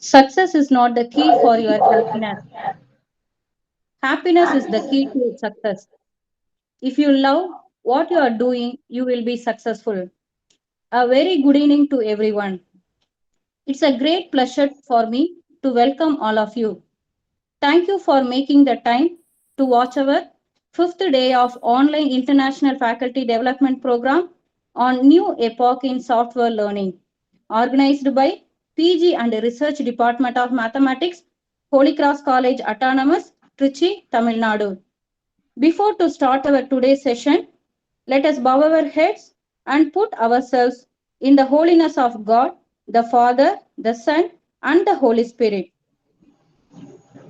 Success is not the key for your happiness. Happiness is the key to success. If you love what you are doing, you will be successful. A very good evening to everyone. It's a great pleasure for me to welcome all of you. Thank you for making the time to watch our fifth day of online international faculty development program on new epoch in software learning, organized by PG and Research Department of Mathematics, Holy Cross College Autonomous, Trichy, Tamil Nadu. Before to start our today's session, let us bow our heads and put ourselves in the holiness of God, the Father, the Son, and the Holy Spirit.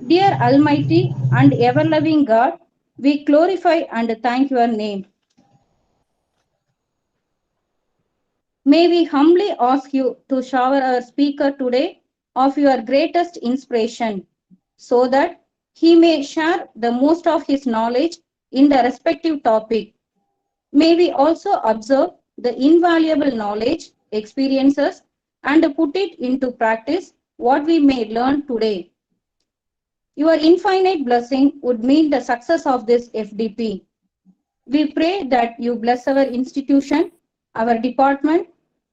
Dear Almighty and ever loving God, we glorify and thank your name. May we humbly ask you to shower our speaker today of your greatest inspiration so that he may share the most of his knowledge in the respective topic. May we also observe the invaluable knowledge, experiences, and put it into practice what we may learn today. Your infinite blessing would mean the success of this FDP. We pray that you bless our institution, our department,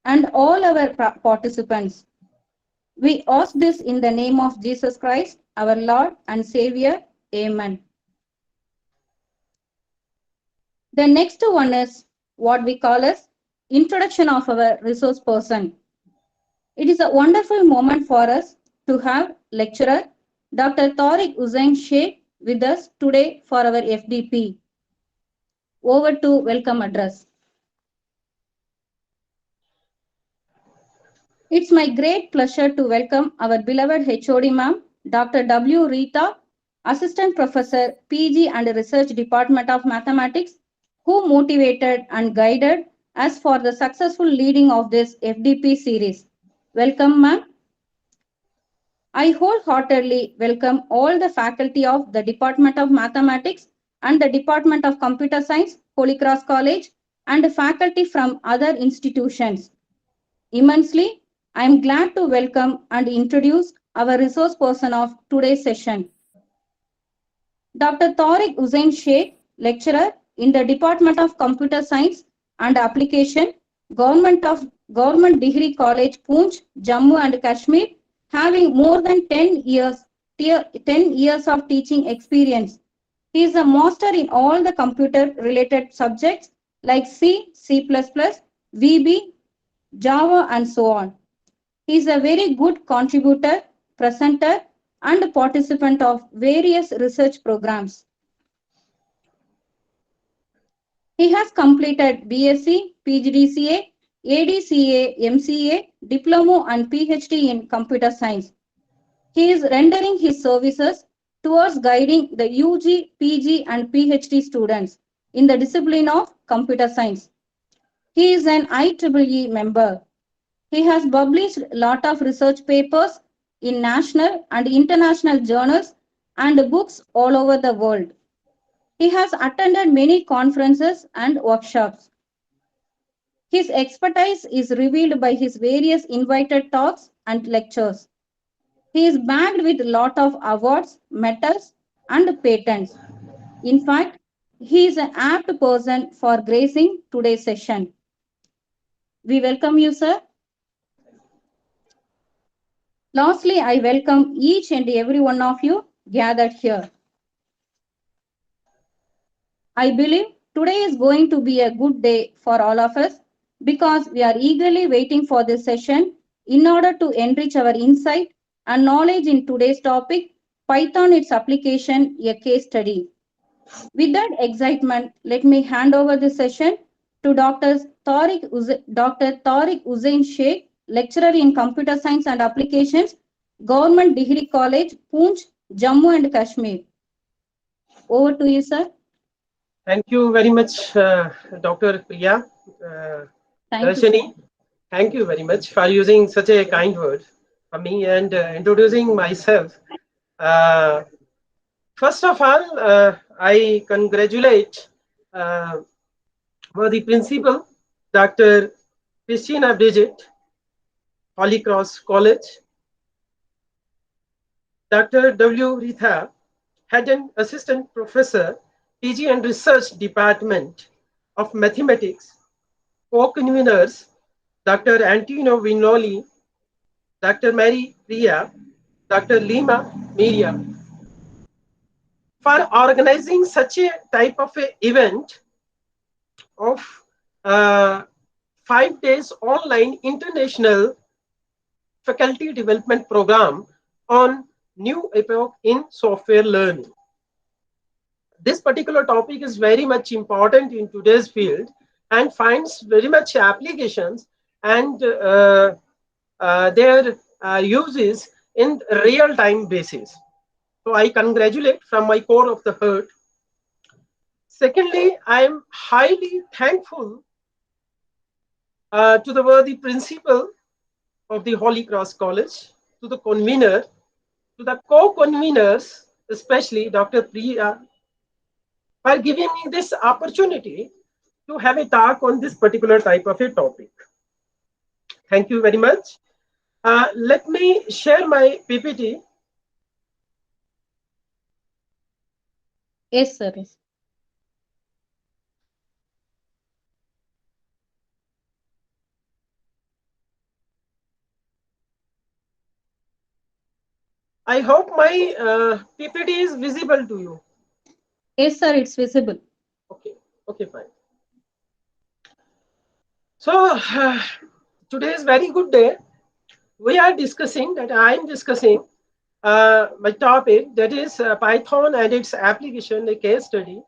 and all our participants. We ask this in the name of Jesus Christ, our Lord and Savior. Amen. The next one is what we call as introduction of our resource person. It is a wonderful moment for us to have lecturer Dr. Tariq Hussain Sheikh with us today for our FDP. Over to welcome address. It's my great pleasure to welcome our beloved HOD ma'am, Dr. W. Rita, Assistant Professor, PG and Research Department of Mathematics, who motivated and guided us for the successful leading of this FDP series. Welcome, ma'am. I wholeheartedly welcome all the faculty of the Department of Mathematics and the Department of Computer Science, Holy Cross College, and faculty from other institutions. Immensely, I am glad to welcome and introduce our resource person of today's session. Dr. Tariq Hussain Sheikh, lecturer in the Department of Computer Science and Application, Government Degree College, Poonch, Jammu and Kashmir, having more than 10 years of teaching experience. He is a master in all the computer related subjects like C, C++, VB, Java, and so on. He is a very good contributor, presenter, and participant of various research programs. He has completed BSc, PGDCA, ADCA, MCA, Diploma, and PhD in Computer Science. He is rendering his services towards guiding the UG, PG, and PhD students in the discipline of Computer Science. He is an IEEE member. He has published a lot of research papers in national and international journals and books all over the world. He has attended many conferences and workshops. His expertise is revealed by his various invited talks and lectures. He is bagged with a lot of awards, medals, and patents. In fact, he is an apt person for gracing today's session. We welcome you, sir. Lastly, I welcome each and every one of you gathered here. I believe today is going to be a good day for all of us because we are eagerly waiting for this session in order to enrich our insight and knowledge in today's topic, Python, its application, a case study. With that excitement, let me hand over the session to Dr. Tariq Hussain Sheikh, lecturer in Computer Science and Applications, Government Degree College, Poonch, Jammu and Kashmir. Over to you, sir. Thank you very much, Dr. Priya. Thank you, sir. Thank you very much for using such a kind word for me and introducing myself. Uh, First of all, I congratulate the principal, Dr. Christina Bridget, Holy Cross College, Dr. W. Ritha, Head and Assistant Professor, PG and Research Department of Mathematics, co-conveners, Dr. Antino Vinoli, Dr. Mary Priya, Dr. Lima Miriam, for organizing such a type of a event of uh, 5 days online international faculty development program on new epoch in software learning. This particular topic is very much important in today's field and finds very much applications and their uses in real-time basis. So I congratulate from my core of the heart. Secondly, I am highly thankful to the worthy principal of the Holy Cross College, to the convener, to the co-conveners, especially Dr. Priya, for giving me this opportunity to have a talk on this particular type of a topic. Thank you very much. Let me share my PPT. Yes, sir. Yes. I hope my PPT is visible to you. Yes, sir, it's visible. Okay, okay, fine. So today is very good day. We are discussing that I am discussing my topic, that is Python and its application, a case study.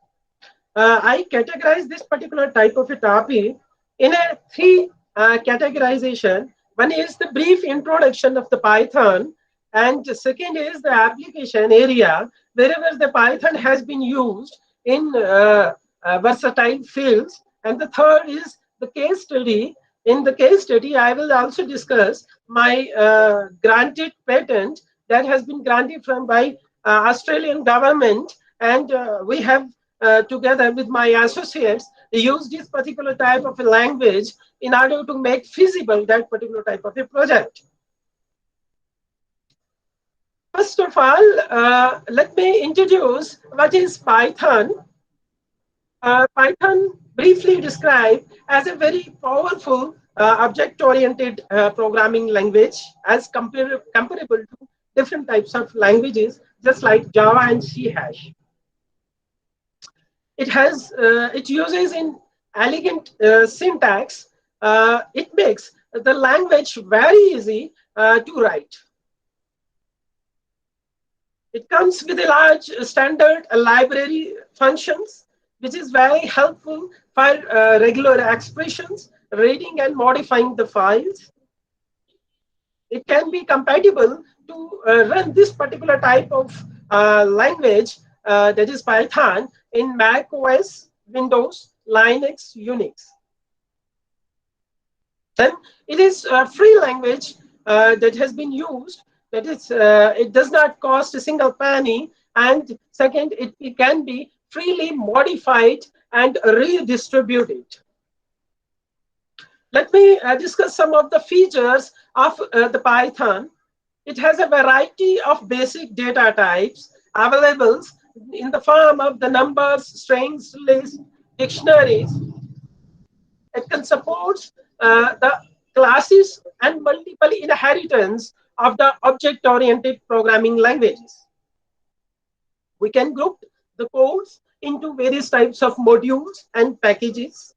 I categorize this particular type of a topic in a three categorization. One is the brief introduction of the Python, and the second is the application area wherever the Python has been used in versatile fields, and the third is the case study. In the case study, I will also discuss my granted patent that has been granted from by Australian government, and we have together with my associates use this particular type of a language in order to make feasible that particular type of a project. First of all, let me introduce what is Python. Python, briefly described as a very powerful object-oriented programming language as comparable to different types of languages, just like Java and C hash. It uses in elegant syntax. It makes the language very easy to write. It comes with a large standard library functions, which is very helpful for regular expressions, reading and modifying the files. It can be compatible to run this particular type of language, that is Python, in Mac OS, Windows, Linux, Unix. Then it is a free language that has been used. That is, it does not cost a single penny. And second, it can be freely modified and redistributed. Let me discuss some of the features of the Python. It has a variety of basic data types available in the form of the numbers, strings, lists, dictionaries. It can support the classes and multiple inheritance of the object-oriented programming languages. We can group the codes into various types of modules and packages.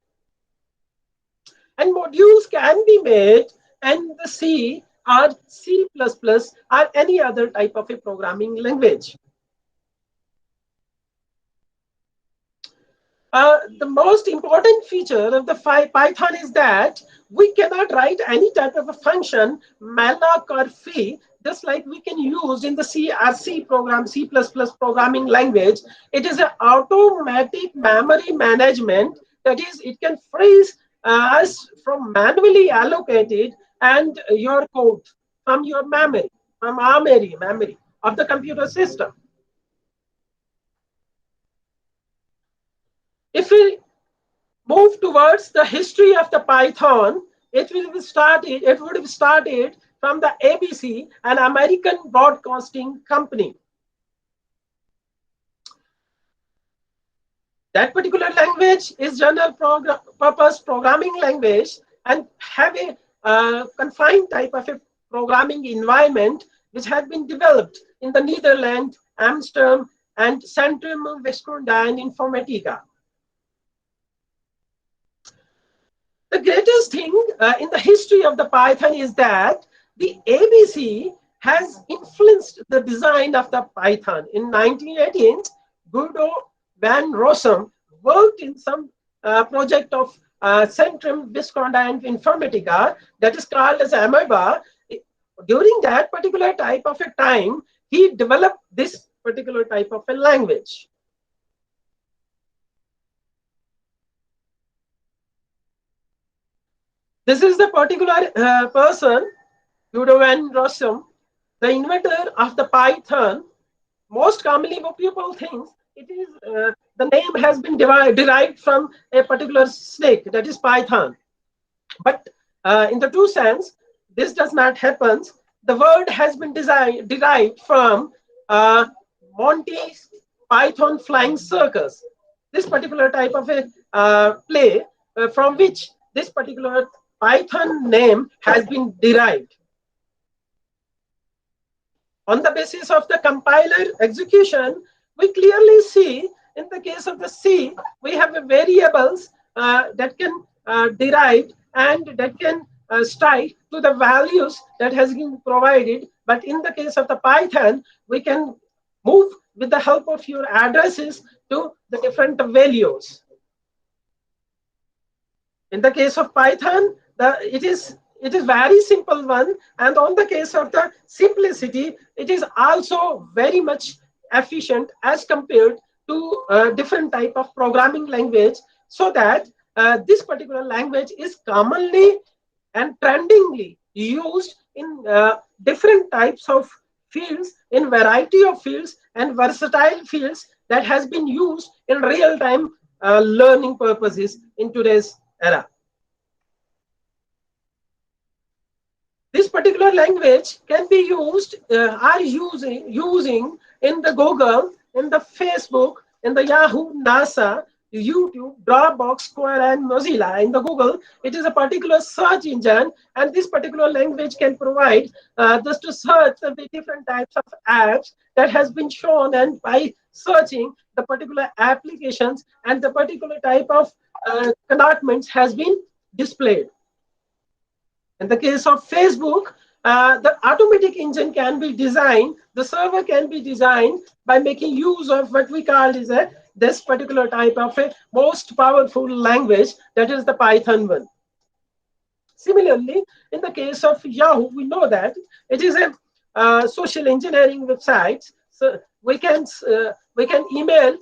And modules can be made in the C or C++ or any other type of a programming language. The most important feature of the Python is that we cannot write any type of a function, malloc or free, just like we can use in the C or C program, C++ programming language. It is an automatic memory management. That is, it can freeze us from manually allocated and your code from your memory, from our memory of the computer system. If we move towards the history of the Python, it would have started from the ABC, an American broadcasting company. That particular language is general purpose programming language and have a confined type of a programming environment which has been developed in the Netherlands, Amsterdam, and Centrum Wiskunde Informatica. The greatest thing in the history of the Python is that the ABC has influenced the design of the Python. In 1918, Guido van Rossum worked in some project of Centrum Wiskunde Informatica that is called as Amoeba. During that particular type of a time, he developed this particular type of a language. This is the particular person, Guido van Rossum, the inventor of the Python. Most commonly, what people think it is the name has been derived from a particular snake, that is Python. But in the true sense, this does not happen. The word has been derived from Monty's Python Flying Circus. This particular type of a play from which this particular Python name has been derived. On the basis of the compiler execution, we clearly see in the case of the C, we have a variables that can derive and that can strike to the values that has been provided. But in the case of the Python, we can move with the help of your addresses to the different values. In the case of Python, it is very simple one, and on the case of the simplicity, it is also very much efficient as compared to different type of programming language, so that this particular language is commonly and trendingly used in different types of fields, in variety of fields and versatile fields that has been used in real-time learning purposes in today's era. This particular language can be used, using in the Google, in the Facebook, in the Yahoo, NASA, YouTube, Dropbox, Square, and Mozilla. In the Google, it is a particular search engine, and this particular language can provide just to search the different types of apps that has been shown, and by searching the particular applications and the particular type of connotations has been displayed. In the case of Facebook, the automatic engine can be designed, the server can be designed by making use of what we call is this particular type of a most powerful language, that is the Python one. Similarly, in the case of Yahoo, we know that it is a social engineering website. So we can email,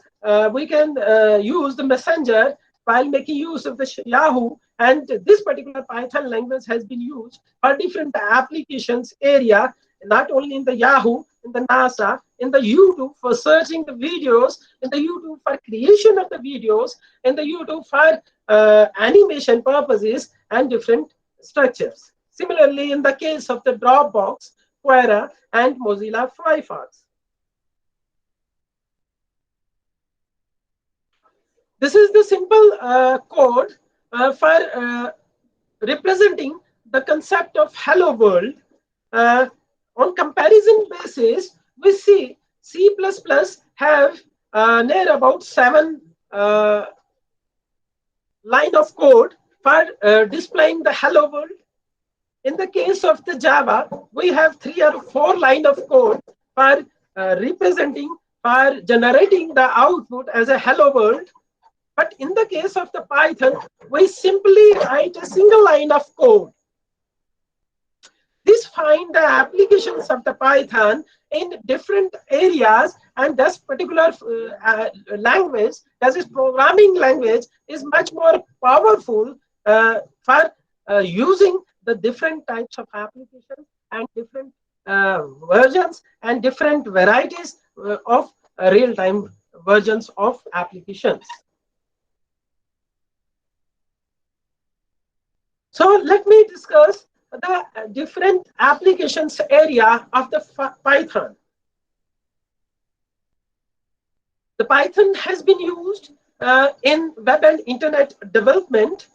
we can use the messenger while making use of the Yahoo, and this particular Python language has been used for different applications area, not only in the Yahoo, in the NASA, in the YouTube for searching the videos, in the YouTube for creation of the videos, in the YouTube for animation purposes and different structures. Similarly, in the case of the Dropbox, Quora, and Mozilla Firefox. This is the simple code for representing the concept of hello world. On comparison basis, we see C++ have near about 7 line of code for displaying the hello world. In the case of the Java, we have 3 or 4 line of code for representing, for generating the output as a hello world. But in the case of the Python, we simply write a single line of code. This finds the applications of the Python in different areas, and this particular language, that is programming language, is much more powerful for using the different types of applications and different versions and different varieties of real-time versions of applications. So let me discuss the different applications area of the Python. The Python has been used in web and internet development.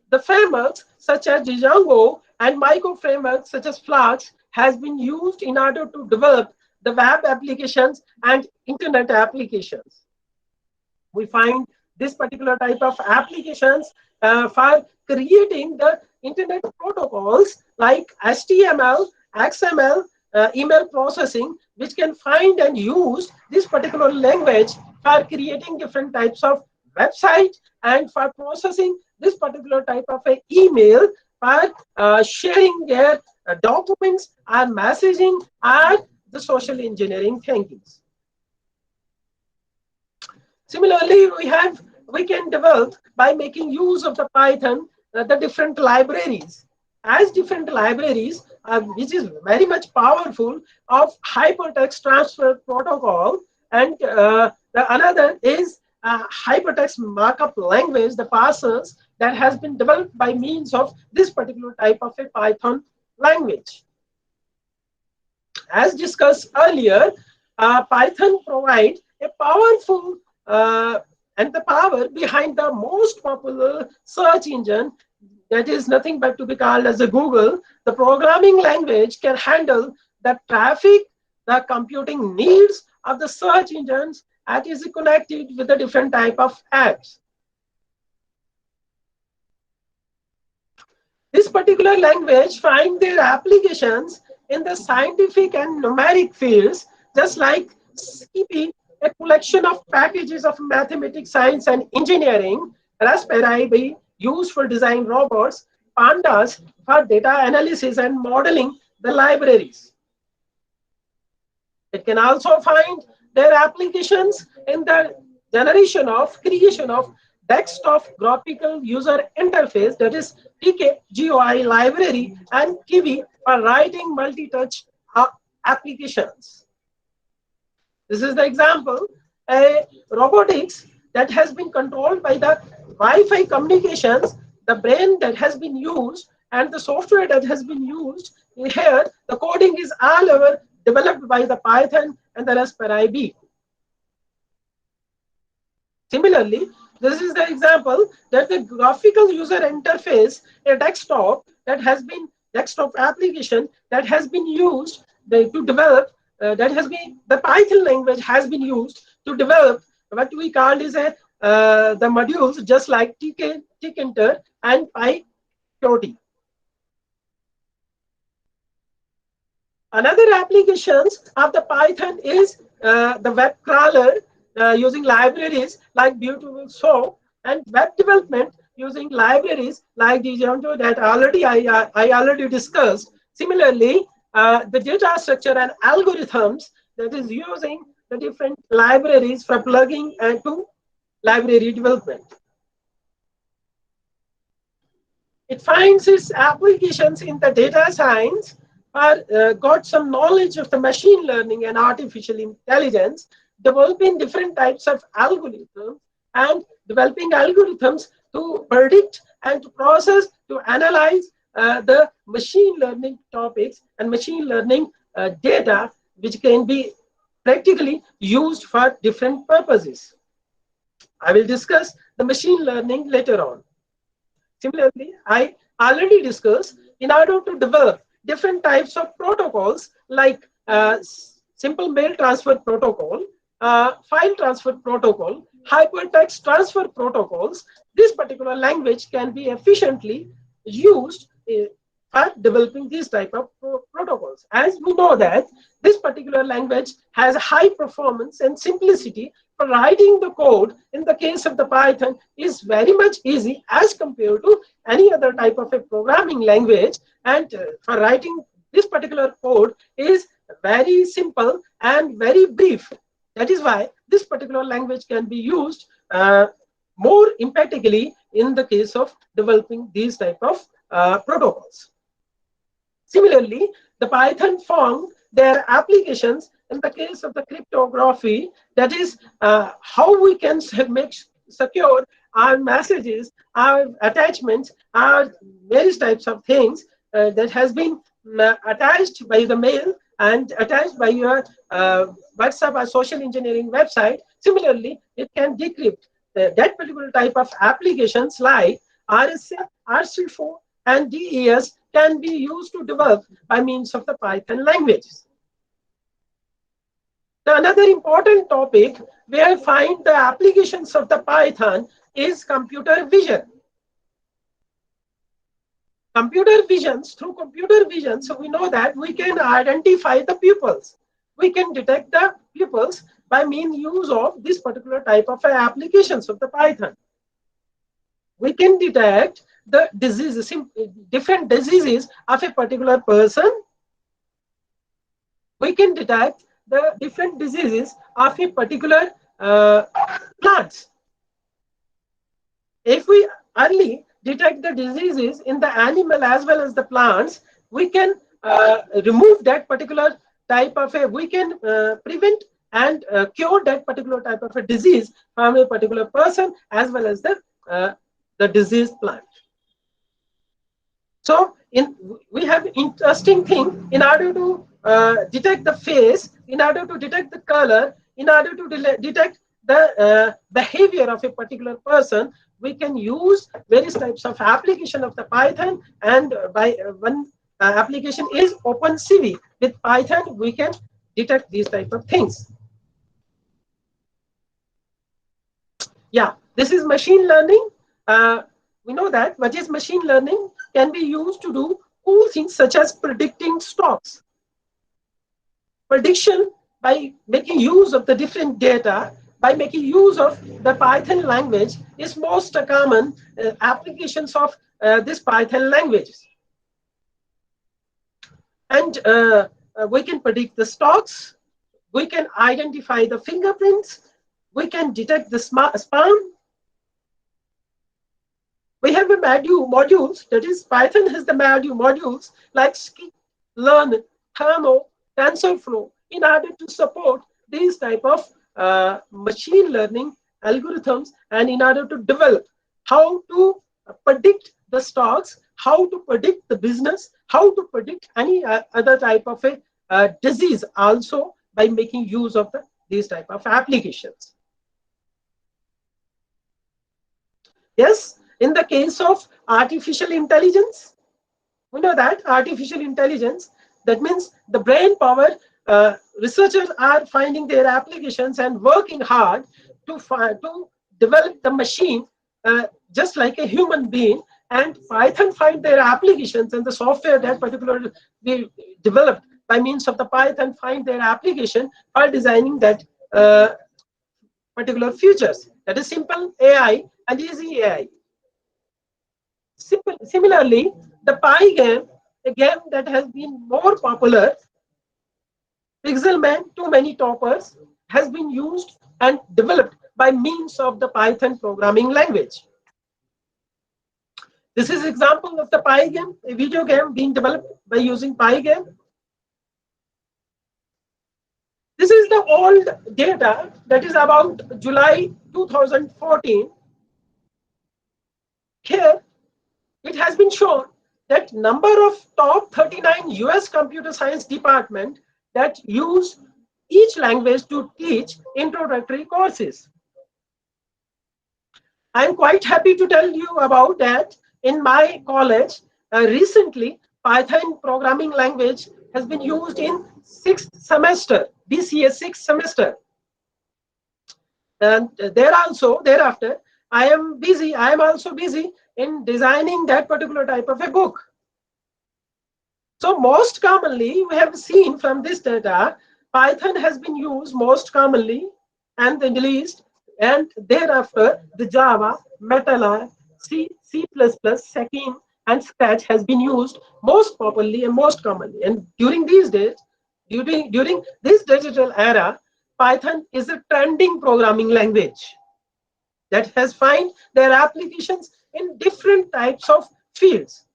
The frameworks such as Django and micro frameworks such as Flask has been used in order to develop the web applications and internet applications. We find this particular type of applications for creating the internet protocols like HTML, XML, email processing, which can find and use this particular language for creating different types of website and for processing this particular type of a email for sharing their documents and messaging and the social engineering thinkings. Similarly, we can develop by making use of the Python the different libraries. As different libraries, which is very much powerful of hypertext transfer protocol, and the another is hypertext markup language, the parsers that has been developed by means of this particular type of a Python language. As discussed earlier, Python provides a powerful and the power behind the most popular search engine, that is nothing but to be called as a Google. The programming language can handle the traffic, the computing needs of the search engines, and is connected with the different type of apps. This particular language finds their applications in the scientific and numeric fields, just like CP, a collection of packages of mathematics, science, and engineering, Raspberry Pi used for design robots, Pandas for data analysis and modeling the libraries. It can also find their applications in the creation of desktop graphical user interface, that is TKGUI library, and Kiwi for writing multi-touch applications. This is the example, a robotics that has been controlled by the Wi-Fi communications, the brain that has been used, and the software that has been used. Here, the coding is all over developed by the Python and the Raspberry Pi. Similarly, this is the example that the graphical user interface, a desktop application that has been used to develop, the Python language has been used to develop what we call is the modules, just like tkinter and PyQt. Another applications of the Python is the web crawler using libraries like Beautiful Soup, and web development using libraries like Django that I already discussed. Similarly, the data structure and algorithms that is using the different libraries for plugging to library development. It finds its applications in the data science, or got some knowledge of the machine learning and artificial intelligence, developing different types of algorithms and developing algorithms to predict and to process, to analyze the machine learning topics and machine learning data, which can be practically used for different purposes. I will discuss the machine learning later on. Similarly, I already discussed in order to develop different types of protocols like simple mail transfer protocol, file transfer protocol, hypertext transfer protocols. This particular language can be efficiently used for developing these type of protocols. As we know that this particular language has high performance and simplicity for writing the code. In the case of the Python, is very much easy as compared to any other type of a programming language, and for writing this particular code is very simple and very brief. That is why this particular language can be used more emphatically in the case of developing these type of protocols. Similarly, the Python found their applications in the case of the cryptography, that is how we can make secure our messages, our attachments, our various types of things that has been attached by the mail and attached by your WhatsApp or social engineering website. Similarly, it can decrypt that particular type of applications like RSA, RC4, and DES can be used to develop by means of the Python language. Now, another important topic where I find the applications of the Python is computer vision. Through computer vision, so we know that we can identify the pupils. We can detect the pupils by means use of this particular type of applications of the Python. We can detect the diseases, different diseases of a particular person. We can detect the different diseases of a particular plants. If we early detect the diseases in the animal as well as the plants, we can remove that particular type of we can prevent and cure that particular type of a disease from a particular person as well as the diseased plant. So we have interesting thing in order to detect the face, in order to detect the color, in order to detect the behavior of a particular person. We can use various types of application of the Python, and by one application is OpenCV. With Python, we can detect these type of things. Yeah, this is machine learning. We know that what is machine learning can be used to do cool things such as predicting stocks. Prediction by making use of the different data, by making use of the Python language is most common applications of this Python language. And we can predict the stocks, we can identify the fingerprints, we can detect the spam. We have a modules, that is Python has the modules like skip, learn, thermo, TensorFlow in order to support these type of machine learning algorithms, and in order to develop how to predict the stocks, how to predict the business, how to predict any other type of a disease also by making use of these type of applications. Yes, in the case of artificial intelligence, we know that artificial intelligence, that means the brain power, researchers are finding their applications and working hard to develop the machine just like a human being, and Python find their applications, and the software that particularly they developed by means of the Python find their application for designing that particular features. That is simple AI and easy AI. Similarly, the Pygame, a game that has been more popular, Pixelman, Too Many Toppers, has been used and developed by means of the Python programming language. This is example of the Pygame, a video game being developed by using Pygame. This is the old data that is about July 2014. Here, it has been shown that number of top 39 US computer science department that use each language to teach introductory courses. I'm quite happy to tell you about that. In my college, recently, Python programming language has been used in 6th semester, BCA 6th semester. And thereafter, I am also busy in designing that particular type of a book. So most commonly, we have seen from this data, Python has been used most commonly and then released, and thereafter the Java, MATLAB, C, C++, Scheme, and Scratch has been used most popularly and most commonly. And during these days, during this digital era, Python is a trending programming language that has found their applications in different types of fields.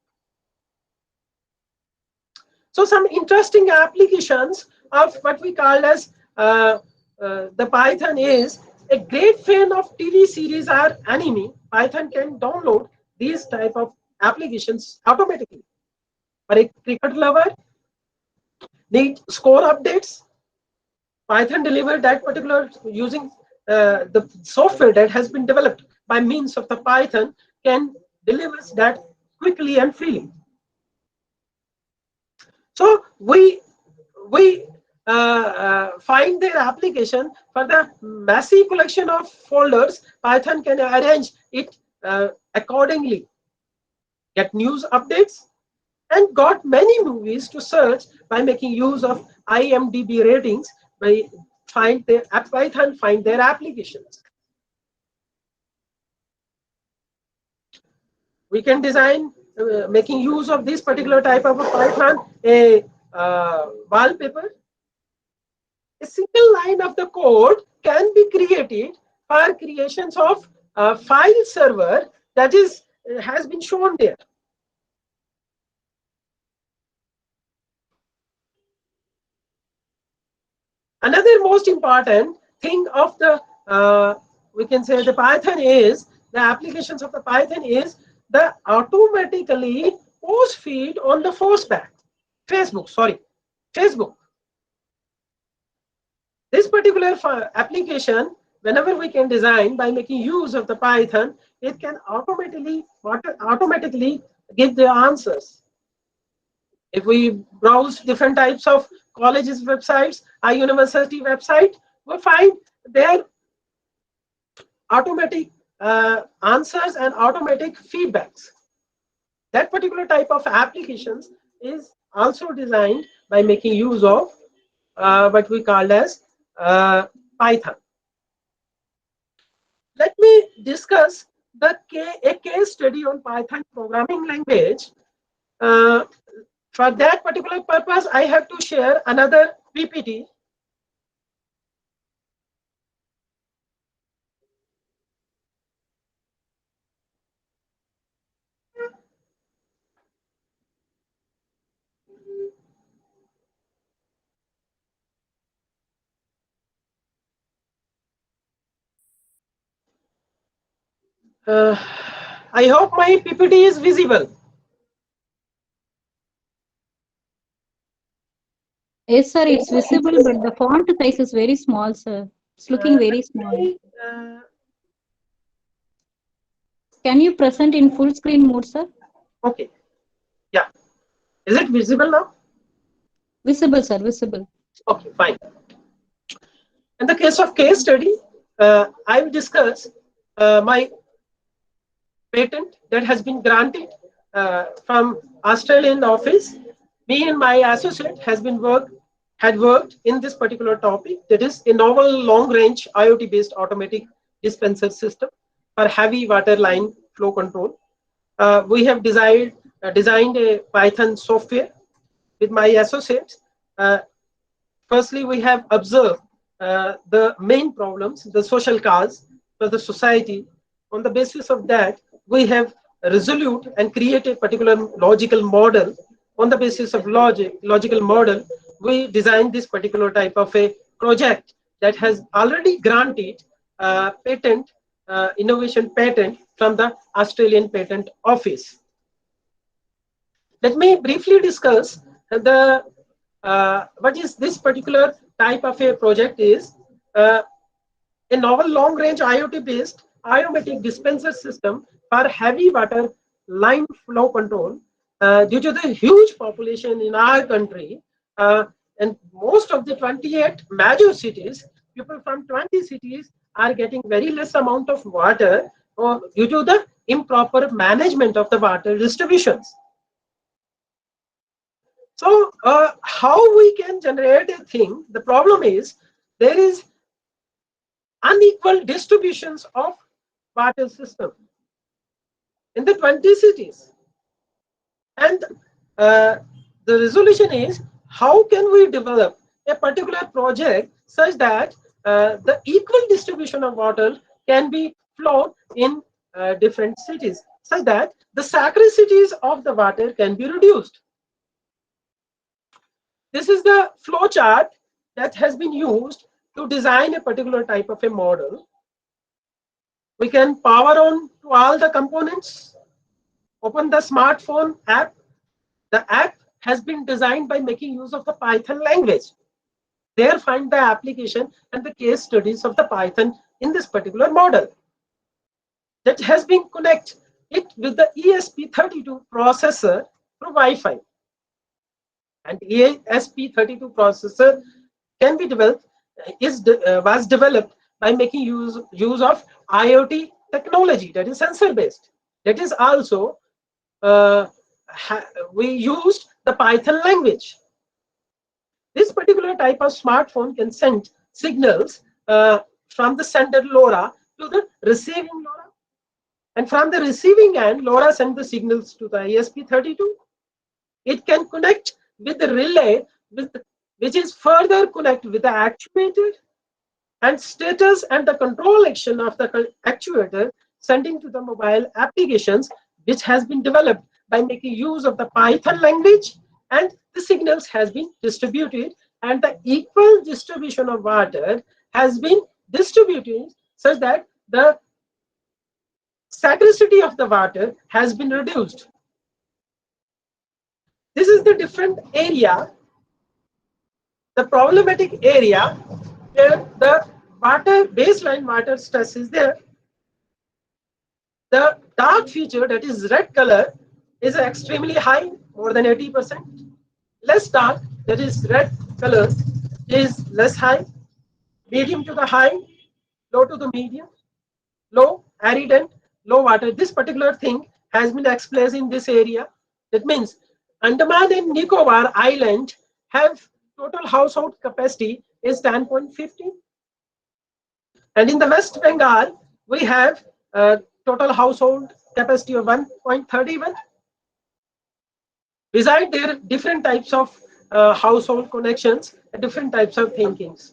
So some interesting applications of what we call as the Python is a great fan of TV series or anime. Python can download these type of applications automatically. or a cricket lover need score updates, Python delivered that particular using the software that has been developed by means of the Python can deliver that quickly and freely. So we find their application for the massive collection of folders. Python can arrange it accordingly, get news updates, and got many movies to search by making use of IMDb ratings by Python find their applications. We can design making use of this particular type of a Python a wallpaper. A single line of the code can be created for creations of a file server that is has been shown there. Another most important thing of the we can say the Python is the applications of the Python is the automatically post feed on the Facebook. This particular application, whenever we can design by making use of the Python, it can automatically give the answers. If we browse different types of colleges websites, our university website, we find their automatic answers and automatic feedbacks. That particular type of applications is also designed by making use of what we call as Python. Let me discuss a case study on Python programming language. For that particular purpose, I have to share another PPT. I hope my PPT is visible. Yes, sir, it's visible, but the font size is very small, sir. It's looking very small. Can you present in full screen mode, sir? Okay. Yeah. Is it visible now? Visible, sir, visible. Okay, fine. In the case of case study, I will discuss my patent that has been granted from Australian office. Me and my associate had worked in this particular topic, that is a novel long-range IoT-based automatic dispenser system for heavy water line flow control. We have designed a Python software with my associates. Firstly, we have observed the main problems, the social cause for the society. On the basis of that, we have resolved and created a particular logical model. On the basis of logical model, we designed this particular type of a project that has already granted patent, innovation patent from the Australian Patent Office. Let me briefly discuss the what is this particular type of a project is a novel long-range IoT-based automatic dispenser system for heavy water line flow control. Due to the huge population in our country, and most of the 28 major cities, people from 20 cities are getting very less amount of water due to the improper management of the water distributions. So how we can generate a thing? The problem is there is unequal distributions of water system in the 20 cities, and the resolution is how can we develop a particular project such that the equal distribution of water can be flowed in different cities, such that the scarcities of the water can be reduced. This is the flow chart that has been used to design a particular type of a model. We can power on to all the components, open the smartphone app. The app has been designed by making use of the Python language. There find the application and the case studies of the Python in this particular model. That has been connect it with the ESP32 processor through Wi-Fi. And ESP32 processor can be developed, was developed by making use of IoT technology, that is sensor based. That is also we used the Python language. This particular type of smartphone can send signals from the sender LoRa to the receiving LoRa, and from the receiving end, LoRa sends the signals to the ESP32. It can connect with the relay, which is further connected with the actuator, and status and the control action of the actuator sending to the mobile applications, which has been developed by making use of the Python language, and the signals has been distributed, and the equal distribution of water has been distributed such that the scarcity of the water has been reduced. This is the different area, the problematic area where the baseline water stress is there. The dark feature, that is red color, is extremely high, more than 80%. Less dark, that is red color, is less high. Medium to the high, low to the medium, low, arid, and low water. This particular thing has been explained in this area. That means Andaman and Nicobar Island have total household capacity is 10.50. And in the West Bengal, we have total household capacity of 1.31. Besides, there are different types of household connections and different types of thinkings.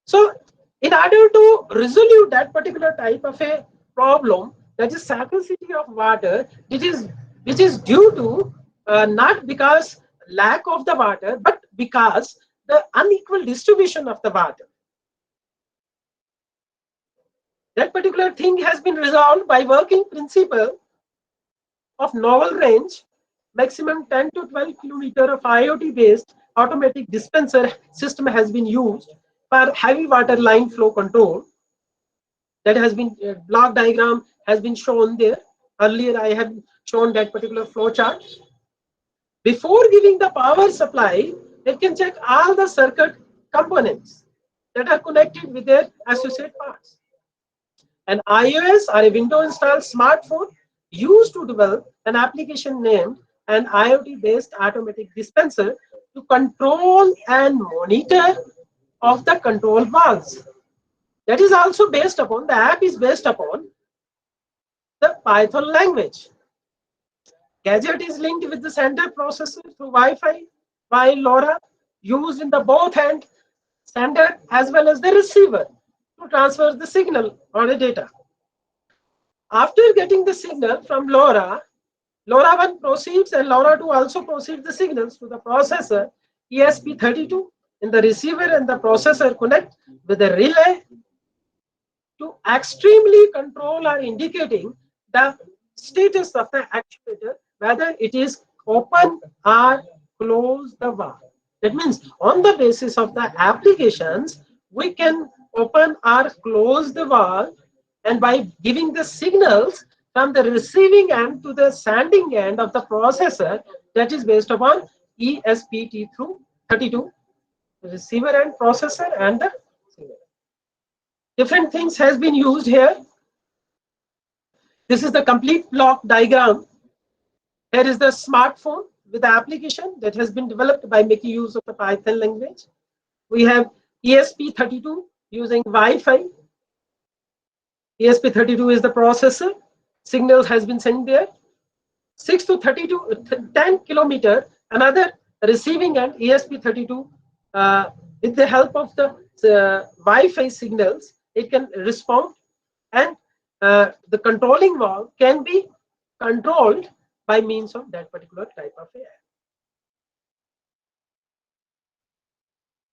So, in order to resolve that particular type of a problem, that is scarcity of water, which is due to not because lack of the water, but because the unequal distribution of the water. That particular thing has been resolved by working principle of novel range, maximum 10 to 12 kilometer of IoT based automatic dispenser system has been used for heavy water line flow control. That has been block diagram has been shown there. Earlier I have shown that particular flow chart. Before giving the power supply, it can check all the circuit components that are connected with their associated parts. An iOS or a Windows installed smartphone used to develop an application named an IoT-based automatic dispenser to control and monitor of the control valves. That is also based upon, the app is based upon the Python language. Gadget is linked with the sender processor through Wi-Fi, while LoRa used in the both end sender as well as the receiver to transfer the signal or the data. After getting the signal from LoRa, LoRaWAN proceeds and LoRa2 also proceeds the signals to the processor ESP32, and the receiver and the processor connect with the relay to extremely control or indicating the status of the actuator, whether it is open or close the valve. That means on the basis of the applications, we can open or close the valve, and by giving the signals from the receiving end to the sending end of the processor, that is based upon ESP32, receiver and processor and the signal. Different things has been used here. This is the complete block diagram. Here is the smartphone with the application that has been developed by making use of the Python language. We have ESP32 using Wi-Fi. ESP32 is the processor. Signals has been sent there. 6 to 10 kilometer, another receiving end ESP32 with the help of the Wi-Fi signals, it can respond, and the controlling valve can be controlled by means of that particular type of AI.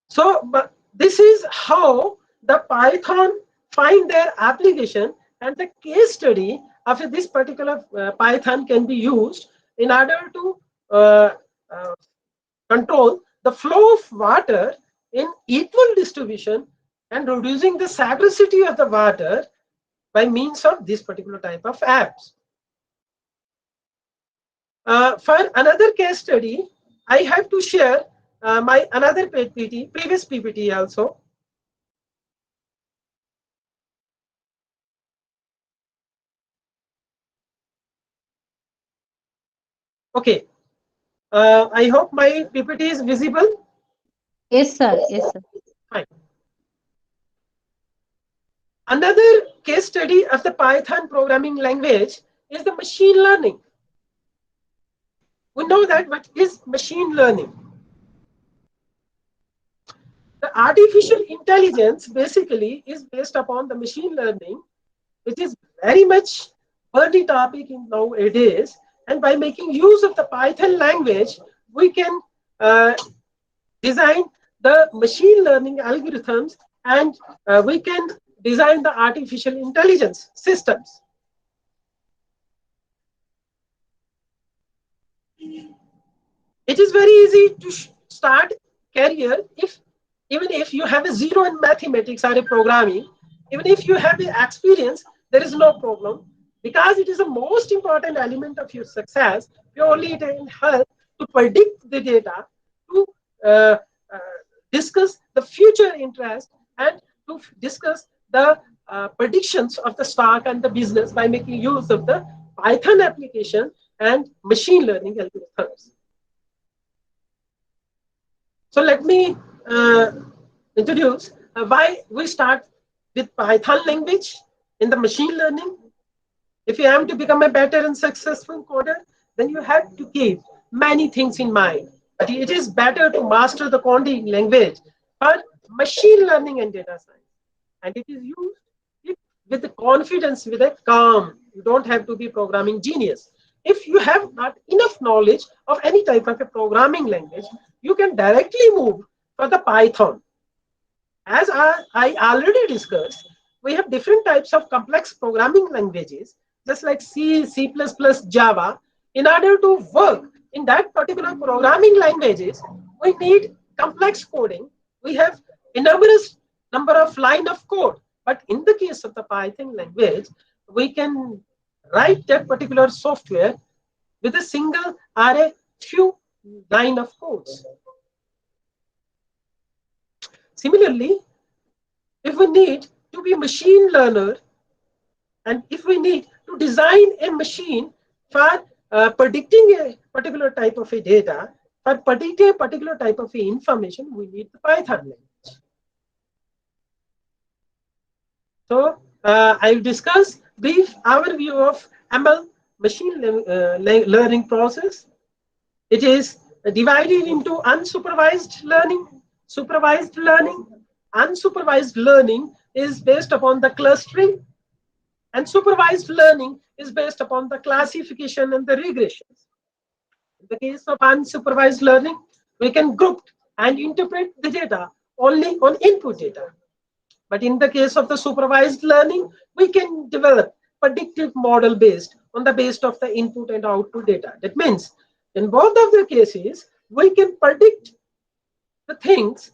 So, but this is how the Python find their application, and the case study of this particular Python can be used in order to uh, uh, control the flow of water in equal distribution and reducing the salinity of the water by means of this particular type of apps. For another case study, I have to share my another PPT, previous PPT also. Okay, I hope my PPT is visible. Yes, sir. Yes, sir. Fine. Another case study of the Python programming language is the machine learning. We know that what is machine learning. The artificial intelligence basically is based upon the machine learning, which is very much worthy topic in nowadays. And by making use of the Python language, we can design the machine learning algorithms, and we can design the artificial intelligence systems. It is very easy to start career if even if you have a zero in mathematics or a programming, even if you have the experience, there is no problem, because it is the most important element of your success. Purely it will help to predict the data, to uh, uh, discuss the future interest, and to discuss the predictions of the stock and the business by making use of the Python application and machine learning algorithms. So let me introduce why we start with Python language in the machine learning. If you have to become a better and successful coder, then you have to keep many things in mind. But it is better to master the coding language for machine learning and data science. And it is used with the confidence, with a calm. You don't have to be programming genius. If you have not enough knowledge of any type of a programming language, you can directly move for the Python. As I already discussed, we have different types of complex programming languages, just like C, C++, Java. In order to work in that particular programming languages, we need complex coding. We have enormous number of line of code. But in the case of the Python language, we can write that particular software with a single or a few line of codes. Similarly, if we need to be a machine learner, and if we need to design a machine for predicting a particular type of a data, for predicting a particular type of information, we need the Python language. So I will discuss brief overview of ML machine learning process. It is divided into unsupervised learning, supervised learning. Unsupervised learning is based upon the clustering, and supervised learning is based upon the classification and the regressions. In the case of unsupervised learning, we can group and interpret the data only on input data. But in the case of the supervised learning, we can develop predictive model based on the base of the input and output data. That means in both of the cases, we can predict the things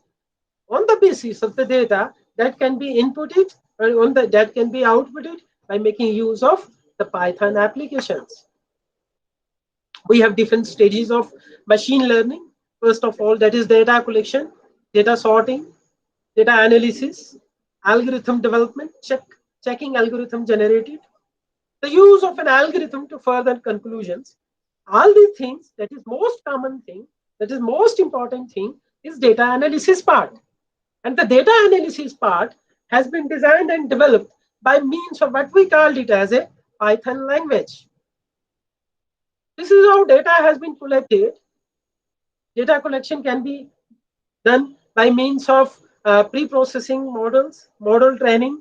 on the basis of the data that can be inputted or that can be outputted by making use of the Python applications. We have different stages of machine learning. First of all, that is data collection, data sorting, data analysis, algorithm development, checking algorithm generated, the use of an algorithm to further conclusions. All these things, that is most common thing, that is most important thing, is data analysis part. And the data analysis part has been designed and developed by means of what we called it as a Python language. This is how data has been collected. Data collection can be done by means of pre-processing models, model training,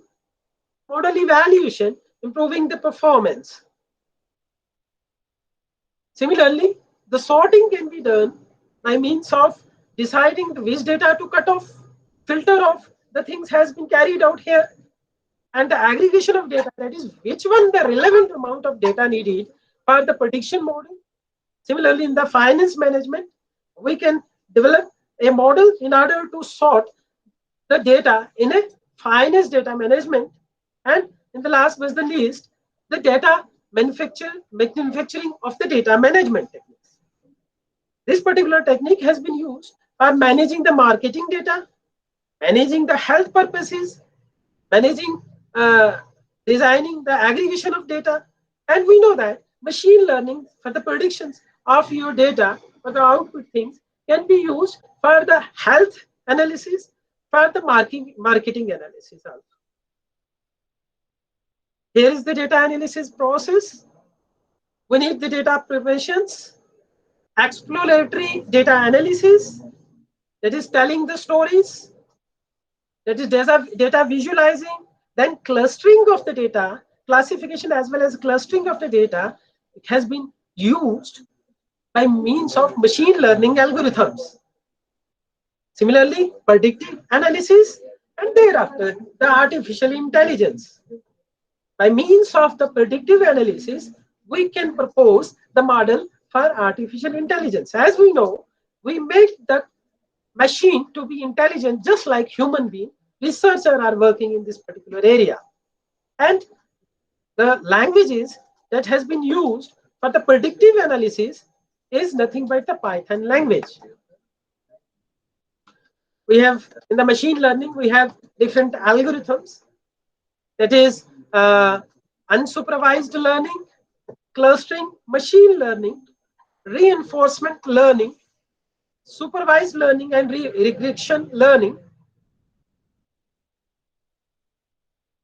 model evaluation, improving the performance. Similarly, the sorting can be done by means of deciding which data to cut off, filter off. The things has been carried out here. And the aggregation of data, that is which one the relevant amount of data needed for the prediction model, Similarly, in the finance management, we can develop a model in order to sort the data in a finance data management. And in the last but the least, the data manufacturing of the data management techniques. This particular technique has been used for managing the marketing data, managing the health purposes, managing, designing the aggregation of data. And we know that machine learning for the predictions of your data, for the output things, can be used for the health analysis, for the marketing analysis also. Here is the data analysis process. We need the data preparations, exploratory data analysis, that is telling the stories, that is data visualizing, then clustering of the data, classification as well as clustering of the data. It has been used by means of machine learning algorithms. Similarly, predictive analysis, and thereafter the artificial intelligence. By means of the predictive analysis, we can propose the model for artificial intelligence. As we know, we make the machine to be intelligent just like human being. Researchers are working in this particular area. And the languages that has been used for the predictive analysis is nothing but the Python language. We have, in the machine learning, we have different algorithms, that is unsupervised learning, clustering, machine learning, reinforcement learning, supervised learning, and regression learning.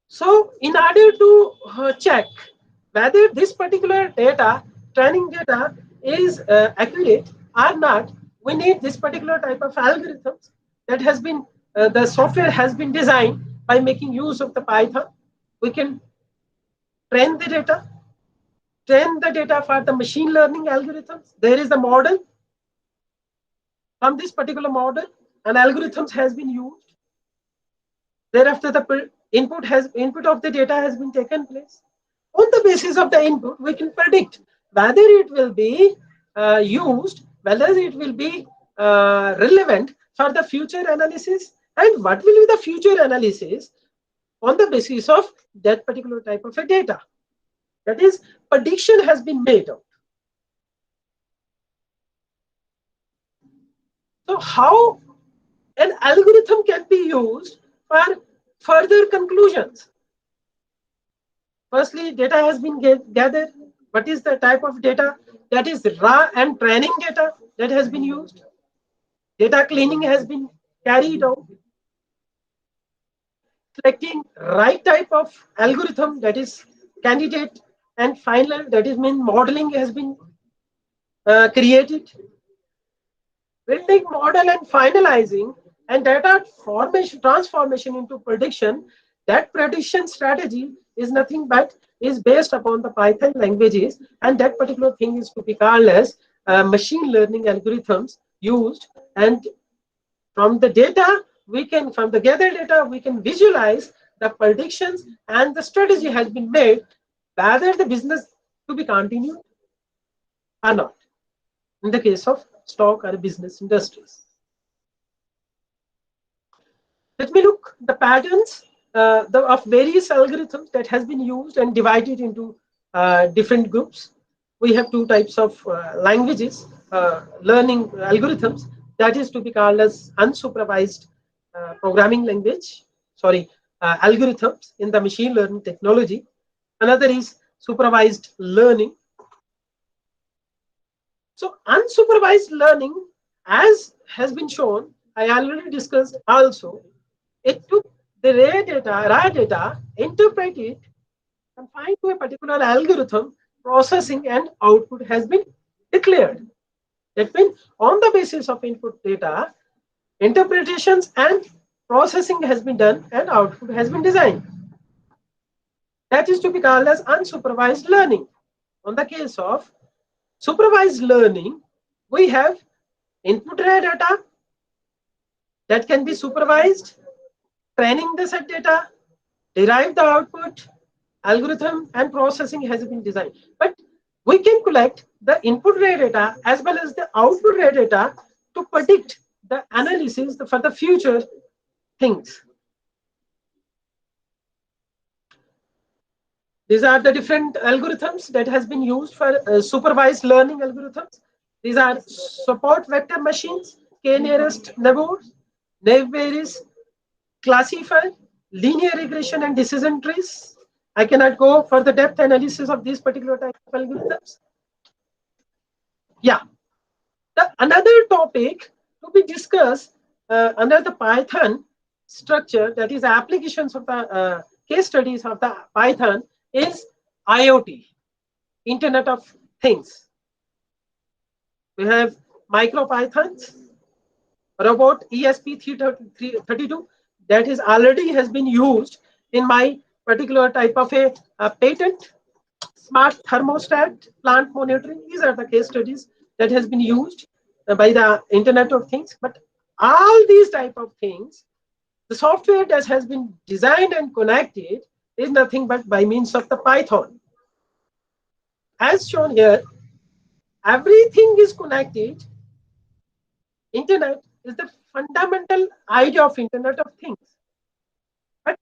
So in order to check whether this particular data, training data, is accurate or not, we need this particular type of algorithms that has been, the software has been designed by making use of the Python. We can train the data for the machine learning algorithms. There is the model. From this particular model, an algorithm has been used. Thereafter, the input of the data has been taken place. On the basis of the input, we can predict whether it will be used, whether it will be relevant for the future analysis, and what will be the future analysis on the basis of that particular type of a data. That is, prediction has been made out. So how an algorithm can be used for further conclusions? Firstly, data has been gathered. What is the type of data? That is raw and training data that has been used. Data cleaning has been carried out. Selecting right type of algorithm, that is candidate, and final, that is mean modeling has been created. Building model and finalizing, and data formation, transformation into prediction. That prediction strategy is nothing but is based upon the Python languages, and that particular thing is to be called as machine learning algorithms used. And from the data, from the gathered data, we can visualize the predictions, and the strategy has been made whether the business to be continued or not, in the case of stock or business industries. Let me look the patterns of various algorithms that has been used and divided into different groups. We have two types of languages, learning algorithms, that is to be called as unsupervised programming language, algorithms in the machine learning technology. Another is supervised learning. So unsupervised learning, as has been shown, I already discussed also, it took the raw data, interpret it, confined to a particular algorithm, processing, and output has been declared. That means on the basis of input data, interpretations and processing has been done and output has been designed. That is to be called as unsupervised learning. On the case of supervised learning, we have input raw data that can be supervised, training the set data, derive the output, algorithm and processing has been designed. But we can collect the input ray data as well as the output ray data to predict the analysis for the future things. These are the different algorithms that has been used for supervised learning algorithms. These are support vector machines, k-nearest neighbors, naive classifier, linear regression, and decision trees. I cannot go for the depth analysis of these particular type of algorithms. Yeah. Another topic to be discussed under the Python structure, that is applications of the case studies of the Python, is IoT, Internet of Things. We have MicroPythons, robot ESP32 that is already has been used in my particular type of a patent. Smart thermostat, plant monitoring. These are the case studies that has been used by the Internet of Things. But all these type of things, the software that has been designed and connected is nothing but by means of the Python. As shown here, everything is connected. Internet is the fundamental idea of Internet of Things. But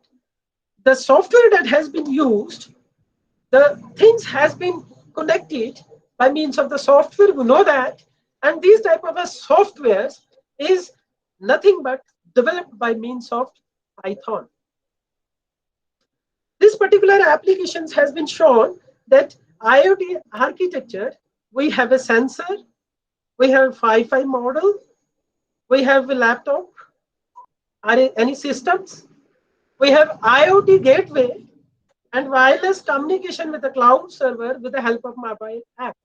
the software that has been used, the things has been connected by means of the software, we know that, and these type of softwares is nothing but developed by means of Python. This particular applications has been shown that IoT architecture, we have a sensor, we have a Wi-Fi model, we have a laptop, any systems, we have IoT gateway, and wireless communication with the cloud server with the help of mobile app.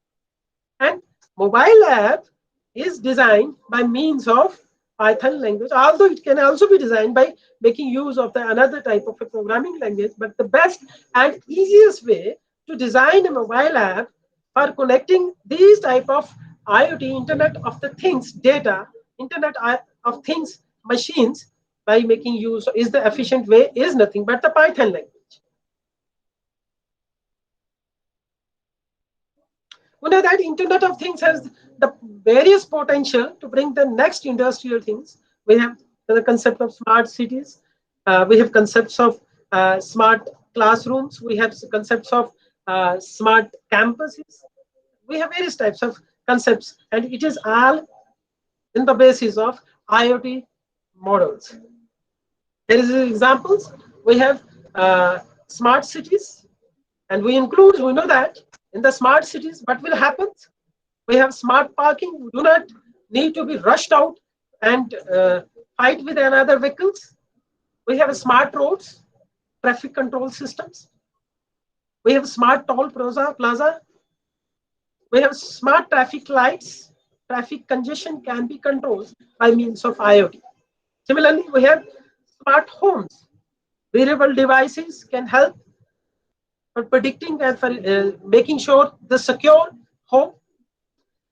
And mobile app is designed by means of Python language, although it can also be designed by making use of the another type of a programming language. But the best and easiest way to design a mobile app for connecting these type of IoT, Internet of the Things data, Internet of Things machines, by making use is the efficient way is nothing but the Python language. We know that Internet of Things has the various potential to bring the next industrial things. We have the concept of smart cities. We have concepts of smart classrooms. We have concepts of smart campuses. We have various types of concepts, and it is all in the basis of IoT models. Here is examples. We have smart cities, and we know that in the smart cities, what will happen? We have smart parking. We do not need to be rushed out and fight with another vehicles. We have smart roads, traffic control systems. We have smart toll plaza. We have smart traffic lights. Traffic congestion can be controlled by means of IoT. Similarly, we have smart homes. Wearable devices can help for predicting and for making sure the secure home.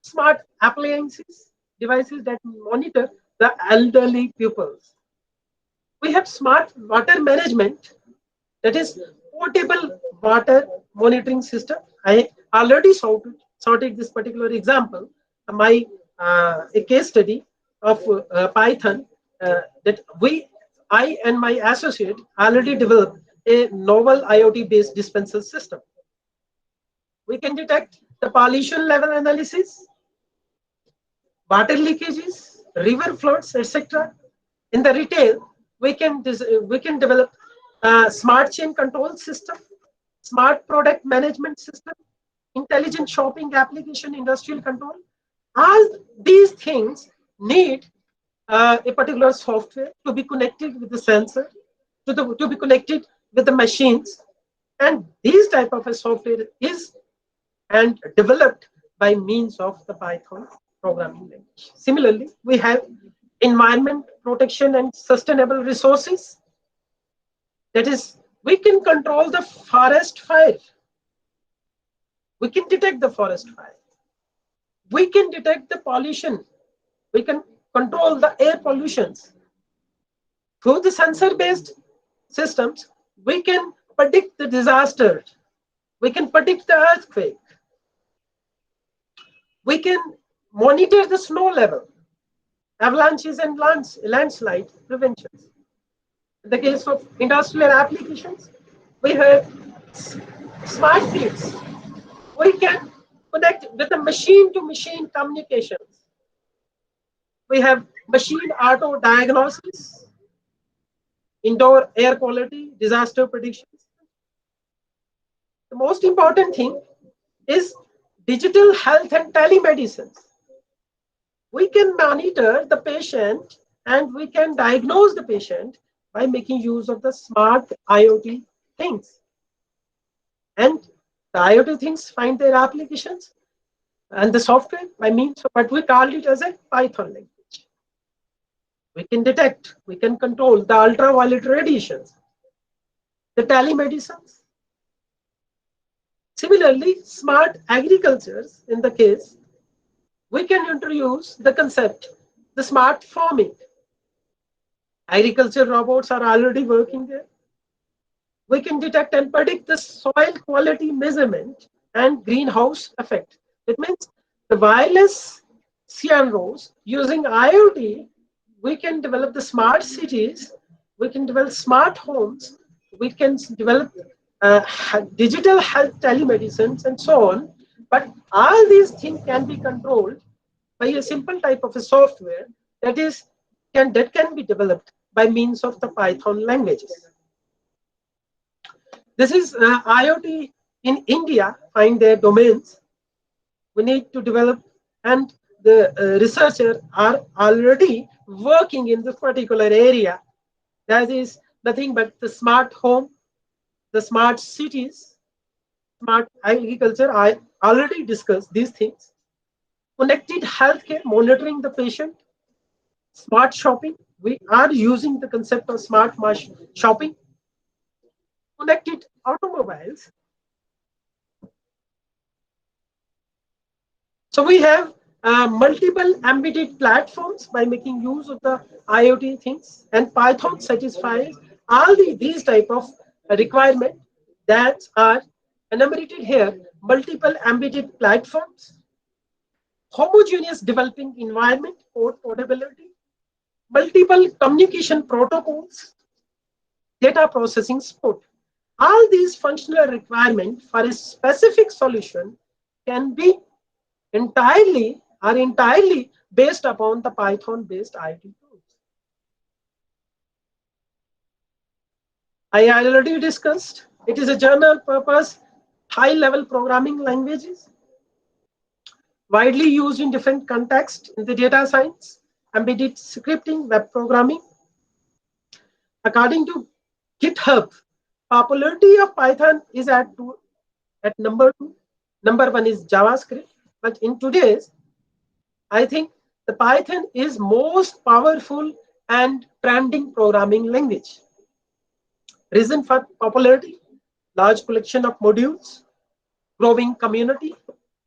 Smart appliances, devices that monitor the elderly pupils. We have smart water management, that is portable water monitoring system. I already sorted this particular example, my a case study of Python that I and my associate already developed a novel IoT-based dispenser system. We can detect the pollution level analysis, water leakages, river floods, etc. In the retail, we can develop a smart chain control system, smart product management system, intelligent shopping application, industrial control. All these things need a particular software to be connected with the sensor, to be connected with the machines, and these type of a software is and developed by means of the Python programming language. Similarly, we have environment protection and sustainable resources. That is, we can control the forest fire. We can detect the forest fire. We can detect the pollution. We can control the air pollutions. Through the sensor-based systems, we can predict the disaster. We can predict the earthquake. We can monitor the snow level, avalanches and landslide preventions. In the case of industrial applications, we have smart grids. We can connect with the machine-to-machine communications. We have machine auto diagnosis, indoor air quality, disaster predictions. The most important thing is digital health and telemedicine. We can monitor the patient and we can diagnose the patient by making use of the smart IoT things. And the IoT things find their applications and the software by means of what we call it as a Python language. We can detect, we can control the ultraviolet radiations, the telemedicines. Similarly, smart agricultures, in the case, we can introduce the concept, the smart farming. Agriculture robots are already working there. We can detect and predict the soil quality measurement and greenhouse effect. It means the wireless CROs using IoT, we can develop the smart cities, we can develop smart homes, we can develop digital health telemedicine and so on. But all these things can be controlled by a simple type of a software that can be developed by means of the Python languages. This is IoT in India find their domains. We need to develop, and the researchers are already working in this particular area. That is nothing but the smart home, the smart cities, smart agriculture. I already discussed these things. Connected healthcare, monitoring the patient, smart shopping. We are using the concept of smart shopping. Connected automobiles. So we have multiple embedded platforms by making use of the IoT things, and Python satisfies all these type of requirement that are enumerated here. Multiple embedded platforms, homogeneous developing environment, code portability, multiple communication protocols, data processing support. All these functional requirements for a specific solution can be entirely based upon the Python-based IoT tools. I already discussed, it is a general purpose, high-level programming languages, widely used in different contexts in the data science, embedded scripting, web programming. According to GitHub, popularity of Python is at number 2. Number 1 is JavaScript. But in today's, I think the Python is most powerful and trending programming language. Reason for popularity, large collection of modules, growing community,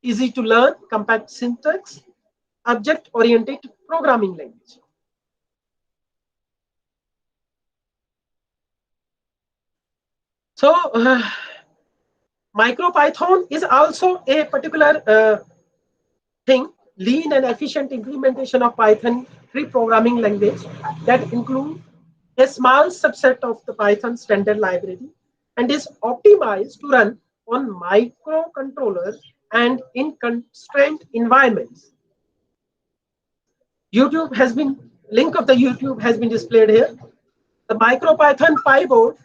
easy to learn, compact syntax, object-oriented programming language. So, MicroPython is also a particular thing, lean and efficient implementation of Python free programming language that include a small subset of the Python standard library and is optimized to run on microcontrollers and in constrained environments. Link of the YouTube has been displayed here. The MicroPython PyBoard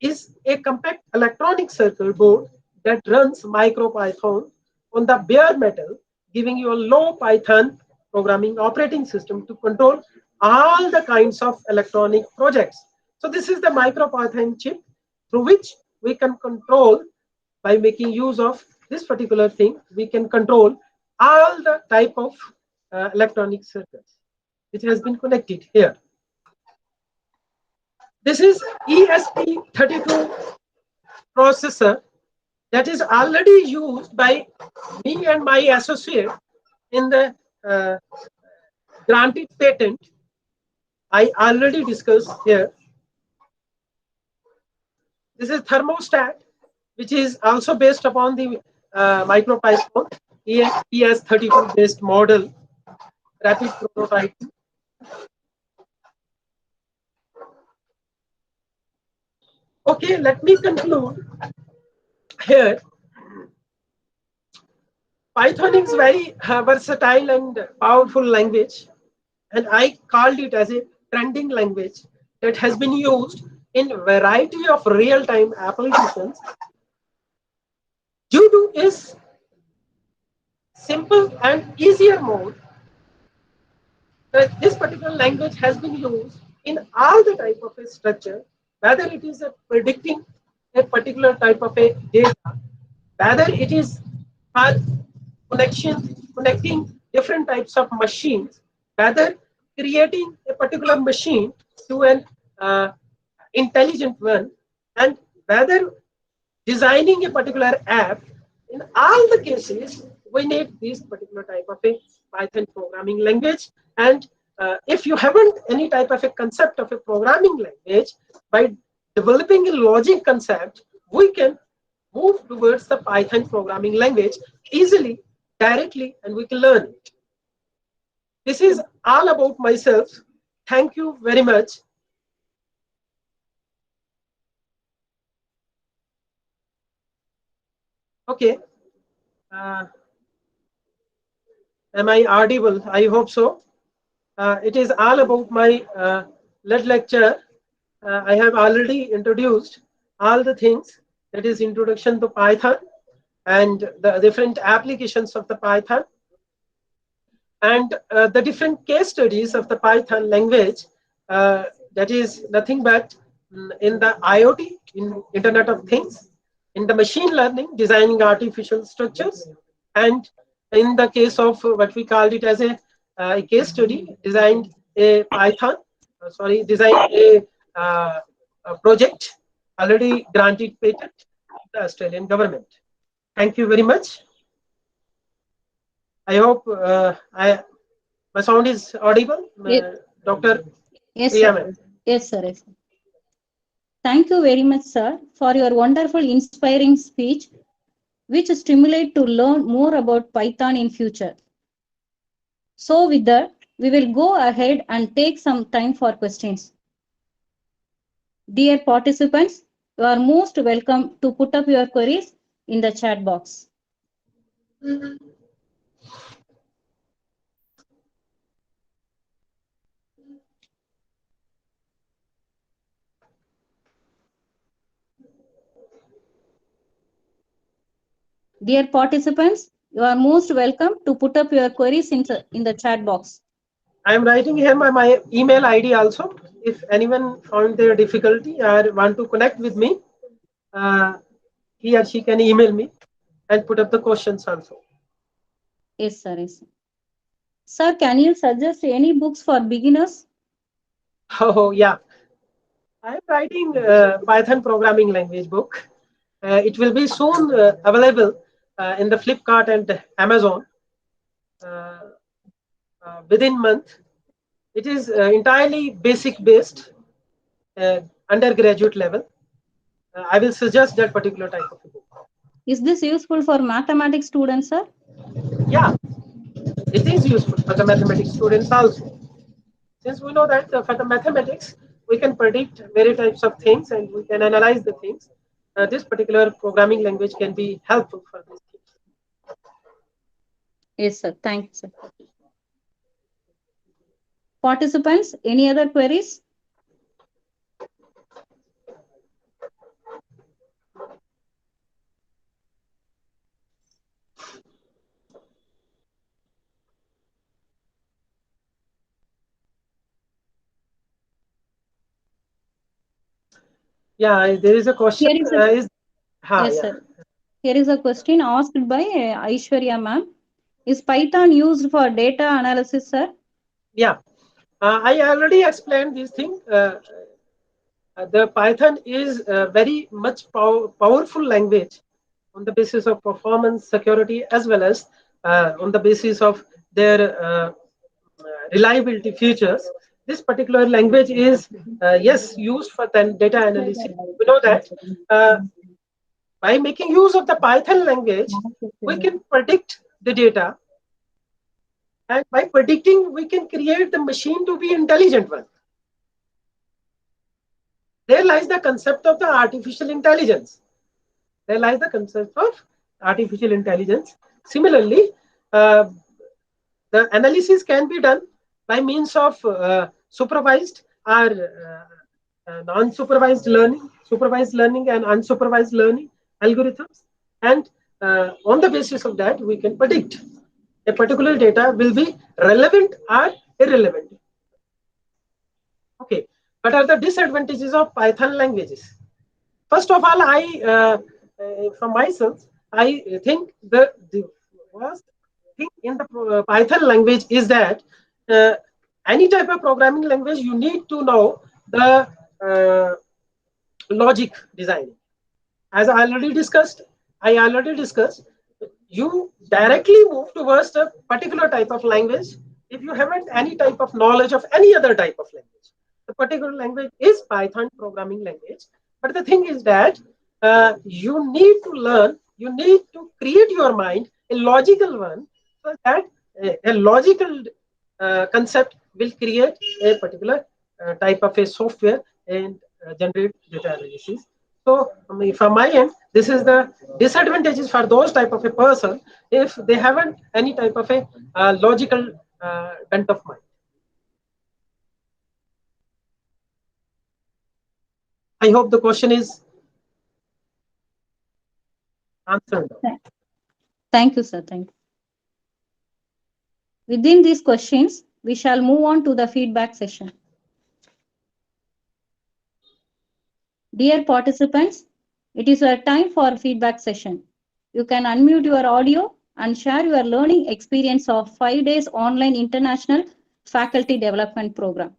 is a compact electronic circuit board that runs MicroPython on the bare metal, giving you a low Python programming operating system to control all the kinds of electronic projects. So this is the MicroPython chip through which we can control, by making use of this particular thing, we can control all the type of electronic circuits which has been connected here. This is ESP32 processor that is already used by me and my associate in the granted patent. I already discussed here. This is thermostat, which is also based upon the MicroPython. ES32 based model, rapid prototype. Okay, let me conclude here. Python is very versatile and powerful language, and I called it as a trending language that has been used in a variety of real-time applications due to its simple and easier mode. This particular language has been used in all the type of a structure, whether it is a predicting a particular type of a data, whether it is for connecting different types of machines, whether creating a particular machine to an intelligent one, and whether designing a particular app. In all the cases, we need this particular type of a Python programming language. And if you haven't any type of a concept of a programming language, by developing a logic concept, we can move towards the Python programming language easily, directly, and we can learn it. This is all about myself. Thank you very much. Okay. Am I audible? I hope so. It is all about my lead lecture. I have already introduced all the things, that is introduction to Python and the different applications of the Python, and the different case studies of the Python language. That is nothing but in the IoT, in Internet of Things, in the machine learning, designing artificial structures, and in the case of what we called it as a case study, designed a Python, designed a project already granted patent to the Australian government. Thank you very much. I hope my sound is audible, Dr. Yes, sir. Yes, sir. Yes, sir. Thank you very much, sir, for your wonderful, inspiring speech, which stimulate to learn more about Python in future. So with that, we will go ahead and take some time for questions. Dear participants, you are most welcome to put up your queries in the chat box. Dear participants, you are most welcome to put up your queries in the chat box. I am writing here my email ID also. If anyone found their difficulty or want to connect with me, he or she can email me and put up the questions also. Yes, sir. Yes, sir. Sir, can you suggest any books for beginners? Oh, yeah. I am writing Python programming language book. It will be soon available in the Flipkart and Amazon within month. It is entirely basic based, undergraduate level. I will suggest that particular type of a book. Is this useful for mathematics students, sir? Yeah, it is useful for the mathematics students also. Since we know that for the mathematics, we can predict various types of things and we can analyze the things. This particular programming language can be helpful for these things. Yes, sir. Thank you, sir. Participants, any other queries? Yeah, there is a question. Yes, sir. Here is a question asked by Aishwarya ma'am. Is Python used for data analysis, sir? Yeah, I already explained this thing. The Python is a very much powerful language on the basis of performance, security, as well as on the basis of their reliability features. This particular language is, yes, used for data analysis. We know that by making use of the Python language, we can predict the data, and by predicting, we can create the machine to be intelligent one. There lies the concept of the artificial intelligence. There lies the concept of artificial intelligence. Similarly, the analysis can be done by means of supervised or non-supervised learning, supervised learning and unsupervised learning algorithms. And on the basis of that, we can predict a particular data will be relevant or irrelevant. Okay, what are the disadvantages of Python languages? First of all, from myself, I think the worst thing in the Python language is that any type of programming language, you need to know the logic design. As I already discussed, you directly move towards a particular type of language if you haven't any type of knowledge of any other type of language. The particular language is Python programming language. But the thing is that you need to learn, you need to create your mind a logical one, so that a logical concept will create a particular type of a software and generate data analysis. So from my end, this is the disadvantages for those type of a person if they haven't any type of a logical bent of mind. I hope the question is answered. Thank you, sir. Thank you. Within these questions, we shall move on to the feedback session. Dear participants, it is your time for feedback session. You can unmute your audio and share your learning experience of 5 days online international faculty development program.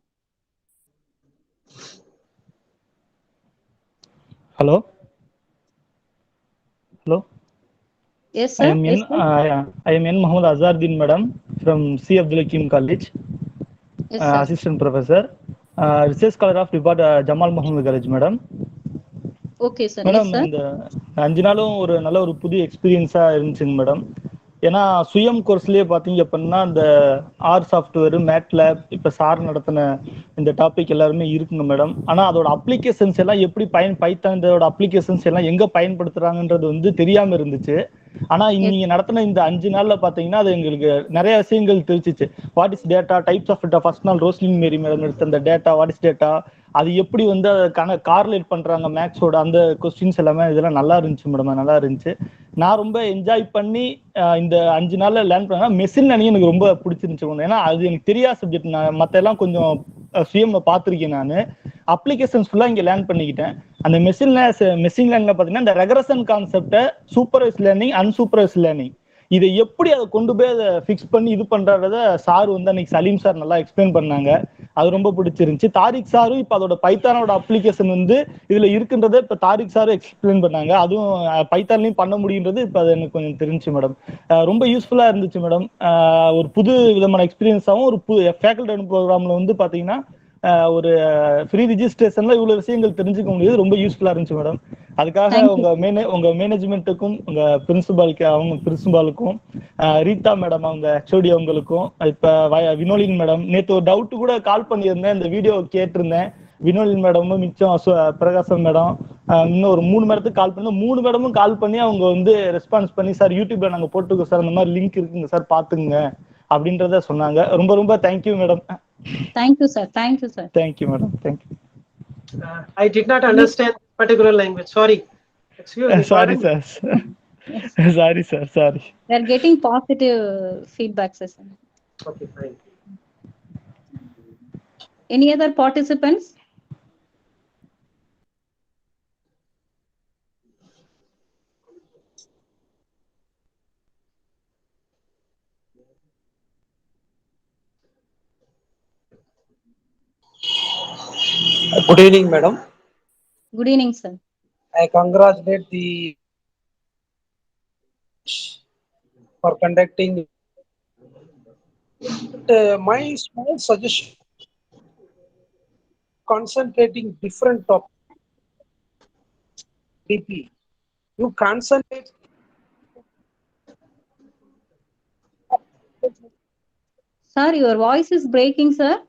Hello. Hello. Yes, sir. I am N. Muhammad Azharuddin, madam, from C. Abdul Hakim College. Yes, sir. Assistant professor, research scholar of Department Jamal Muhammad College, madam. Okay, sir. Madam, Yes, sir. இந்த 5 நாளும் ஒரு நல்ல ஒரு புதிய எக்ஸ்பீரியன்ஸா இருந்துச்சுங்க madam. ஏன்னா சுயம் கோர்ஸ்லயே பாத்தீங்க அப்படின்னா இந்த ஆர் சாஃப்ட்வேர், மேட்லேப், இப்ப சார் நடத்தின இந்த டாபிக் எல்லாருமே இருக்குங்க மேடம். ஆனா அதோட அப்ளிகேஷன்ஸ் எல்லாம் எப்படி பைத்தானோட அப்ளிகேஷன்ஸ் எல்லாம் எங்க பயன்படுத்துறாங்கன்றது வந்து தெரியாம இருந்துச்சு. ஆனா நீங்க நடத்தின இந்த 5 நாள்ல பாத்தீங்கன்னா அது எங்களுக்கு நிறைய விஷயங்கள் தெரிஞ்சிச்சு. What is data, types of data, first நாள் ரோஸ்லின் மேரி மேடம் எடுத்த அந்த டேட்டா, வாட் இஸ் டேட்டா, அது எப்படி வந்து கார்லேட் பண்றாங்க மேக்ஸோட அந்த கொஸ்டின்ஸ் எல்லாமே இதெல்லாம் நல்லா இருந்துச்சு மேடம். நல்லா இருந்துச்சு. நான் ரொம்ப என்ஜாய் பண்ணி இந்த 5 நாள்ல லேர்ன் பண்ணா மெஷின் லேர்னிங் எனக்கு ரொம்ப பிடிச்சிருந்துச்சு. ஏன்னா அது எனக்கு தெரியாத சப்ஜெக்ட். நான் மத்த எல்லாம் கொஞ்சம் சுயமா பார்த்திருக்கேன். நான் அப்ளிகேஷன்ஸ் ஃபுல்லா இங்க லேர்ன் பண்ணிக்கிட்டேன். அந்த மெஷின் லேர்னிங்ல பாத்தீங்கன்னா இந்த regression concept, supervised learning, unsupervised learning, இதை எப்படி அதை கொண்டு போய் அதை ஃபிக்ஸ் பண்ணி இது பண்றத சார் வந்து அன்னைக்கு சலீம் சார் நல்லா எக்ஸ்பிளைன் பண்ணாங்க. அது ரொம்ப பிடிச்சிருந்துச்சு. தாரிக் சாரும் இப்ப அதோட பைத்தானோட அப்ளிகேஷன் வந்து இதுல இருக்குன்றத இப்ப தாரிக் சாரும் எக்ஸ்பிளைன் பண்ணாங்க. அதுவும் பைத்தான்லயும் பண்ண முடியுன்றது இப்ப அது எனக்கு கொஞ்சம் தெரிஞ்சுச்சு மேடம். ரொம்ப யூஸ்ஃபுல்லா இருந்துச்சு மேடம். ஒரு புது விதமான எக்ஸ்பீரியன்ஸாகவும் ஒரு ஃபேக்கல்டி ப்ரோக்ராம்ல வந்து பாத்தீங்கன்னா ஒரு ஃப்ரீ ரிஜிஸ்ட்ரேஷன்ல இவ்வளவு விஷயங்கள் தெரிஞ்சுக்க முடியுது. ரொம்ப யூஸ்ஃபுல்லா இருந்துச்சு மேடம். அதுக்காக உங்க மேனேஜ்மெண்ட்டுக்கும் உங்க பிரின்சிபாலுக்கும் ரீதா மேடம் அவங்க ஹெச்ஓடி அவங்களுக்கும், இப்ப வினோலின் மேடம், நேற்று ஒரு டவுட் கூட கால் பண்ணியிருந்தேன், இந்த வீடியோ கேட்டிருந்தேன். வினோலின் மேடமும் மிச்சம் பிரகாசம் மேடம் இன்னும் ஒரு 3 மேடத்துக்கு கால் பண்ணி 3 மேடமும் கால் பண்ணி அவங்க வந்து ரெஸ்பான்ஸ் பண்ணி சார் யூடியூப்ல நாங்க போட்டுக்கோம் சார், அந்த மாதிரி லிங்க் இருக்குங்க சார் பாத்துங்க அப்படின்றத சொன்னாங்க. ரொம்ப ரொம்ப thank you madam. Thank you, sir. Thank you, sir. Thank you, madam. Thank you. I did not understand particular language. Sorry. Excuse me. Sorry, sir. Yes. Sorry, sir. Sorry. We are getting positive feedback session. Okay, fine. Any other participants? Good evening, madam. Good evening, sir. I congratulate the for conducting. My small suggestion: concentrating different topics. DP, you concentrate Sir, your voice is breaking, sir.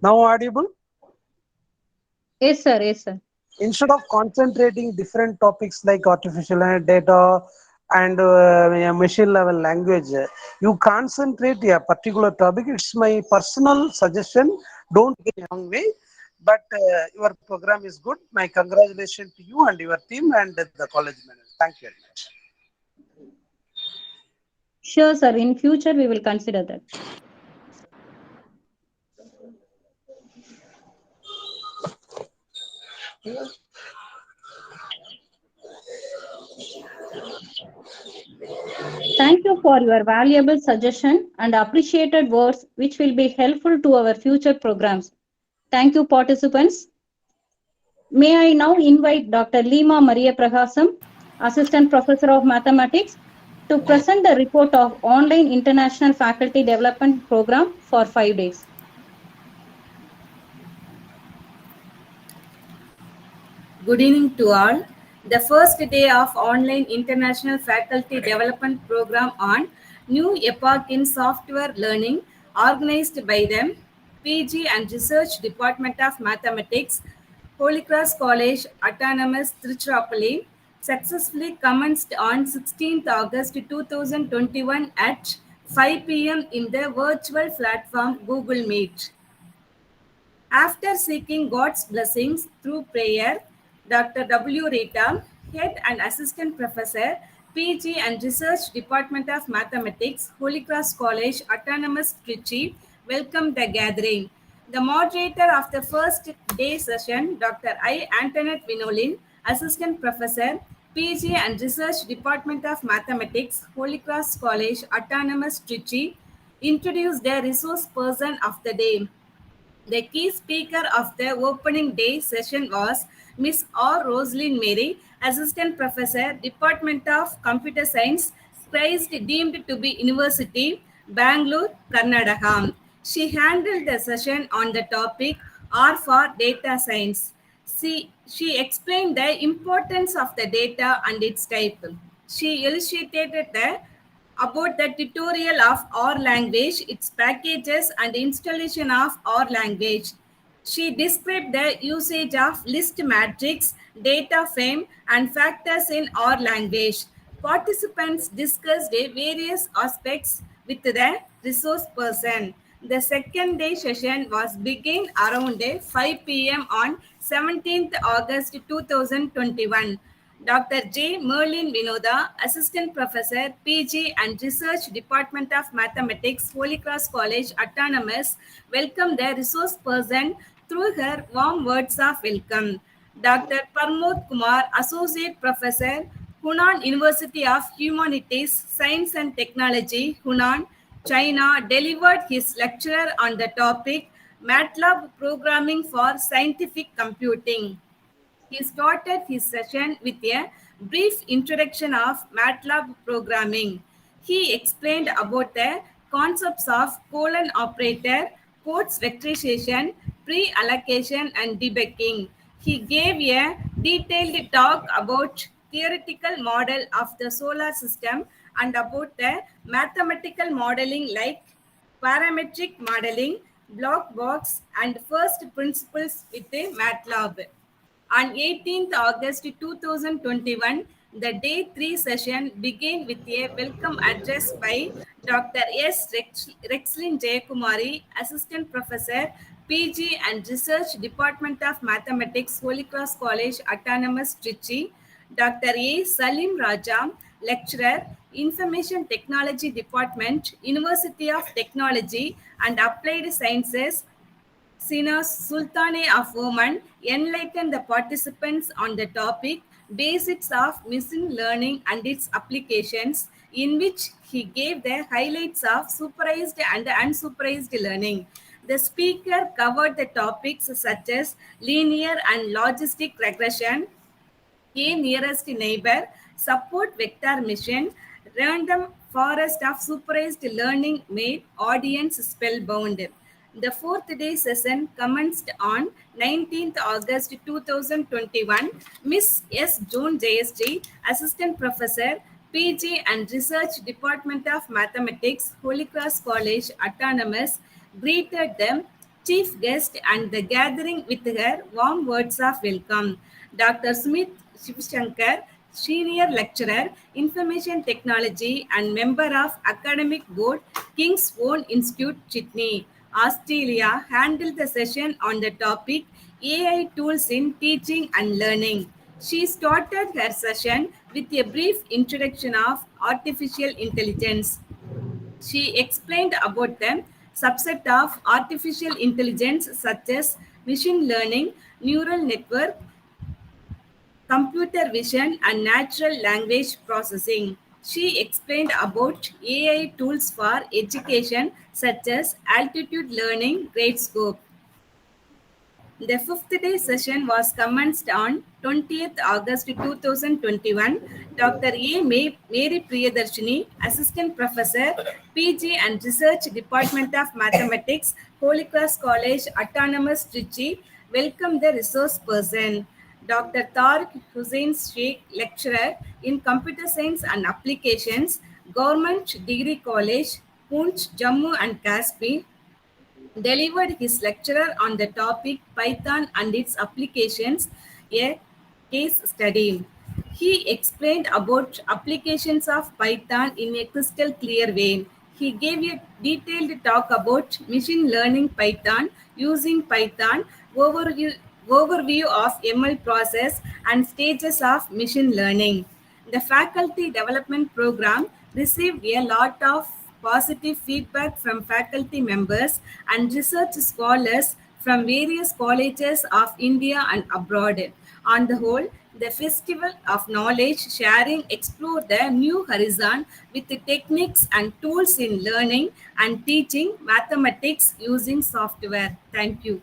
Now audible? Yes, sir. Yes, sir. Instead of concentrating different topics like artificial data and machine level language, you concentrate a particular topic. It's my personal suggestion. Don't get it wrong way, but your program is good. My congratulations to you and your team and the college manager. Thank you very much. Sure, sir. In future, we will consider that. Thank you for your valuable suggestion and appreciated words which will be helpful to our future programs. Thank you, participants. May I now invite Dr. Lima Maria Prahasam, Assistant Professor of Mathematics, to present the report of Online International Faculty Development Program for 5 days. Good evening to all. The first day of Online International Faculty Development Program on New Epoch in Software Learning, organized by the PG and Research Department of Mathematics, Holy Cross College, Autonomous, Tiruchirappalli, successfully commenced on 16th August 2021 at 5 p.m. in the virtual platform Google Meet. After seeking God's blessings through prayer, Dr. W. Rita, Head and Assistant Professor, PG and Research Department of Mathematics, Holy Cross College, Autonomous, Trichy, welcomed the gathering. The moderator of the first day session, Dr. I. Antoinette Vinolin, Assistant Professor, PG and Research Department of Mathematics, Holy Cross College, Autonomous, Trichy, introduced the resource person of the day. The key speaker of the opening day session was Miss R. Rosalind Mary, Assistant Professor, Department of Computer Science, Christ deemed to be University, Bangalore, Karnataka. She handled the session on the topic R for Data Science. She explained the importance of the data and its type. She illustrated about the tutorial of R language, its packages and installation of R language. She described the usage of list matrix, data frame, and factors in R language. Participants discussed various aspects with the resource person. The second day session was began around 5 p.m. on 17th August 2021. Dr. J. Merlin Vinoda, Assistant Professor, PG and Research Department of Mathematics, Holy Cross College, Autonomous, welcomed the resource person through her warm words of welcome. Dr. Parmod Kumar, Associate Professor, Hunan University of Humanities, Science and Technology, Hunan, China, delivered his lecture on the topic MATLAB Programming for Scientific Computing. He started his session with a brief introduction of MATLAB programming. He explained about the concepts of colon operator, quotes vectorization, pre-allocation, and debugging. He gave a detailed talk about theoretical model of the solar system and about the mathematical modeling like parametric modeling, block box, and first principles with the MATLAB. On 18th August 2021, the day 3 session began with a welcome address by Dr. S. Rexlin Jayakumari, Assistant Professor, PG and Research Department of Mathematics, Holy Cross College, Autonomous, Trichy, Dr. A. Salim Raja, Lecturer, Information Technology Department, University of Technology and Applied Sciences, Sina Sultane of Oman, enlightened the participants on the topic Basics of Machine Learning and its Applications, in which he gave the highlights of supervised and unsupervised learning. The speaker covered the topics such as linear and logistic regression, a nearest neighbor, support vector mission, random forest of supervised learning made audience spellbound. The fourth day session commenced on 19th August 2021. Miss S. June JSG, Assistant Professor, PG and Research Department of Mathematics, Holy Cross College, Autonomous, greeted them, chief guest, and the gathering with her warm words of welcome. Dr. Smith Shivshankar, Senior Lecturer, Information Technology and member of Academic Board, King's Own Institute, Sydney, Australia, handled the session on the topic AI tools in teaching and learning. She started her session with a brief introduction of artificial intelligence. She explained about the subset of artificial intelligence such as machine learning, neural network, computer vision, and natural language processing. She explained about AI tools for education such as altitude learning, Gradescope. The fifth day session was commenced on 20th August 2021. Dr. A. Mary Priyadarshini, Assistant Professor, PG and Research Department of Mathematics, Holy Cross College, Autonomous, Trichy, welcomed the resource person. Dr. Tariq Hussain Sheikh, Lecturer in Computer Science and Applications, Government Degree College, Poonch, Jammu and Kashmir, delivered his lecture on the topic Python and its applications, a case study. He explained about applications of Python in a crystal clear way. He gave a detailed talk about machine learning Python, using Python, overview of ML process and stages of machine learning. The faculty development program received a lot of positive feedback from faculty members and research scholars from various colleges of India and abroad. On the whole, the Festival of Knowledge Sharing explored the new horizon with the techniques and tools in learning and teaching mathematics using software. Thank you.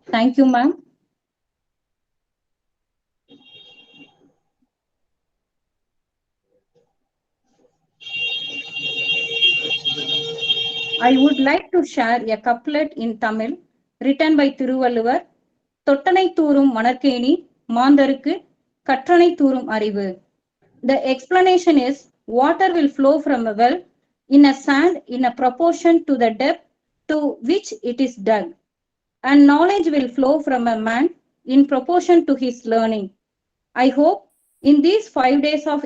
Thank you, ma'am. I would like to share a couplet in Tamil written by Thiruvalluvar. தொட்டனை தூரும் மணற்கேணி மாந்தருக்கு கற்றனை தூரும் அறிவு. The explanation is water will flow from a well in a sand in a proportion to the depth to which it is dug, and knowledge will flow from a man in proportion to his learning. I hope in these 5 days of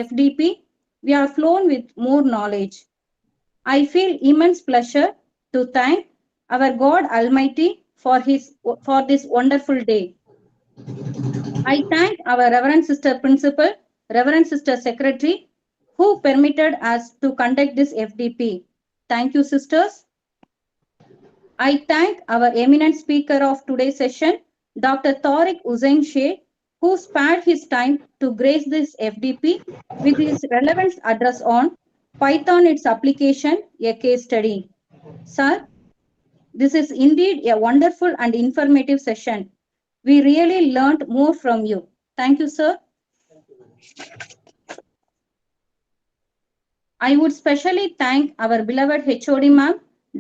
FDP, we are flown with more knowledge. I feel immense pleasure to thank our God Almighty for this wonderful day. I thank our Reverend Sister Principal, Reverend Sister Secretary, who permitted us to conduct this FDP. Thank you, sisters. I thank our eminent speaker of today's session, Dr. Tariq Hussain Sheikh, who spared his time to grace this FDP with his relevant address on Python, its application, a case study. Sir, this is indeed a wonderful and informative session. We really learned more from you. Thank you, sir. I would specially thank our beloved HOD ma'am,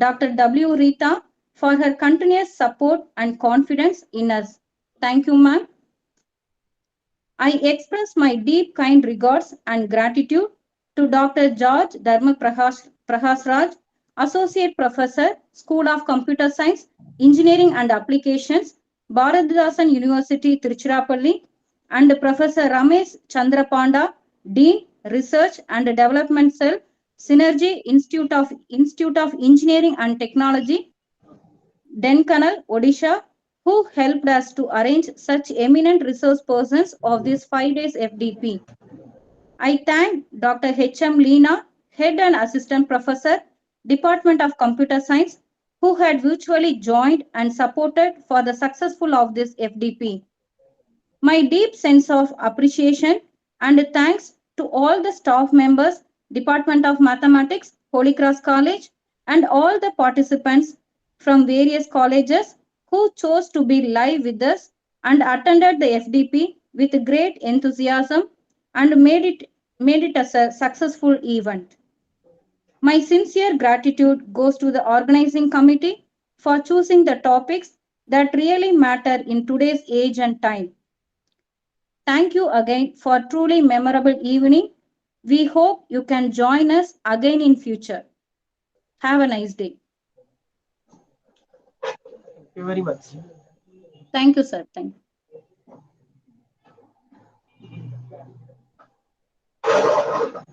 Dr. W. Rita, for her continuous support and confidence in us. Thank you, ma'am. I express my deep kind regards and gratitude to Dr. George Dharma Prakash Raj, Associate Professor, School of Computer Science, Engineering and Applications, Bharathidasan University, Tiruchirappalli, and Professor Ramesh Chandrapanda, Dean, Research and Development Cell, Synergy Institute of Engineering and Technology, Denkanal, Odisha, who helped us to arrange such eminent resource persons of this 5 days FDP. I thank Dr. H.M. Leena, Head and Assistant Professor, Department of Computer Science, who had virtually joined and supported for the successful of this FDP. My deep sense of appreciation and thanks to all the staff members, Department of Mathematics, Holy Cross College, and all the participants from various colleges who chose to be live with us and attended the FDP with great enthusiasm and made it as a successful event. My sincere gratitude goes to the organizing committee for choosing the topics that really matter in today's age and time. Thank you again for a truly memorable evening. We hope you can join us again in future. Have a nice day. Thank you very much. Thank you, sir. Thank you.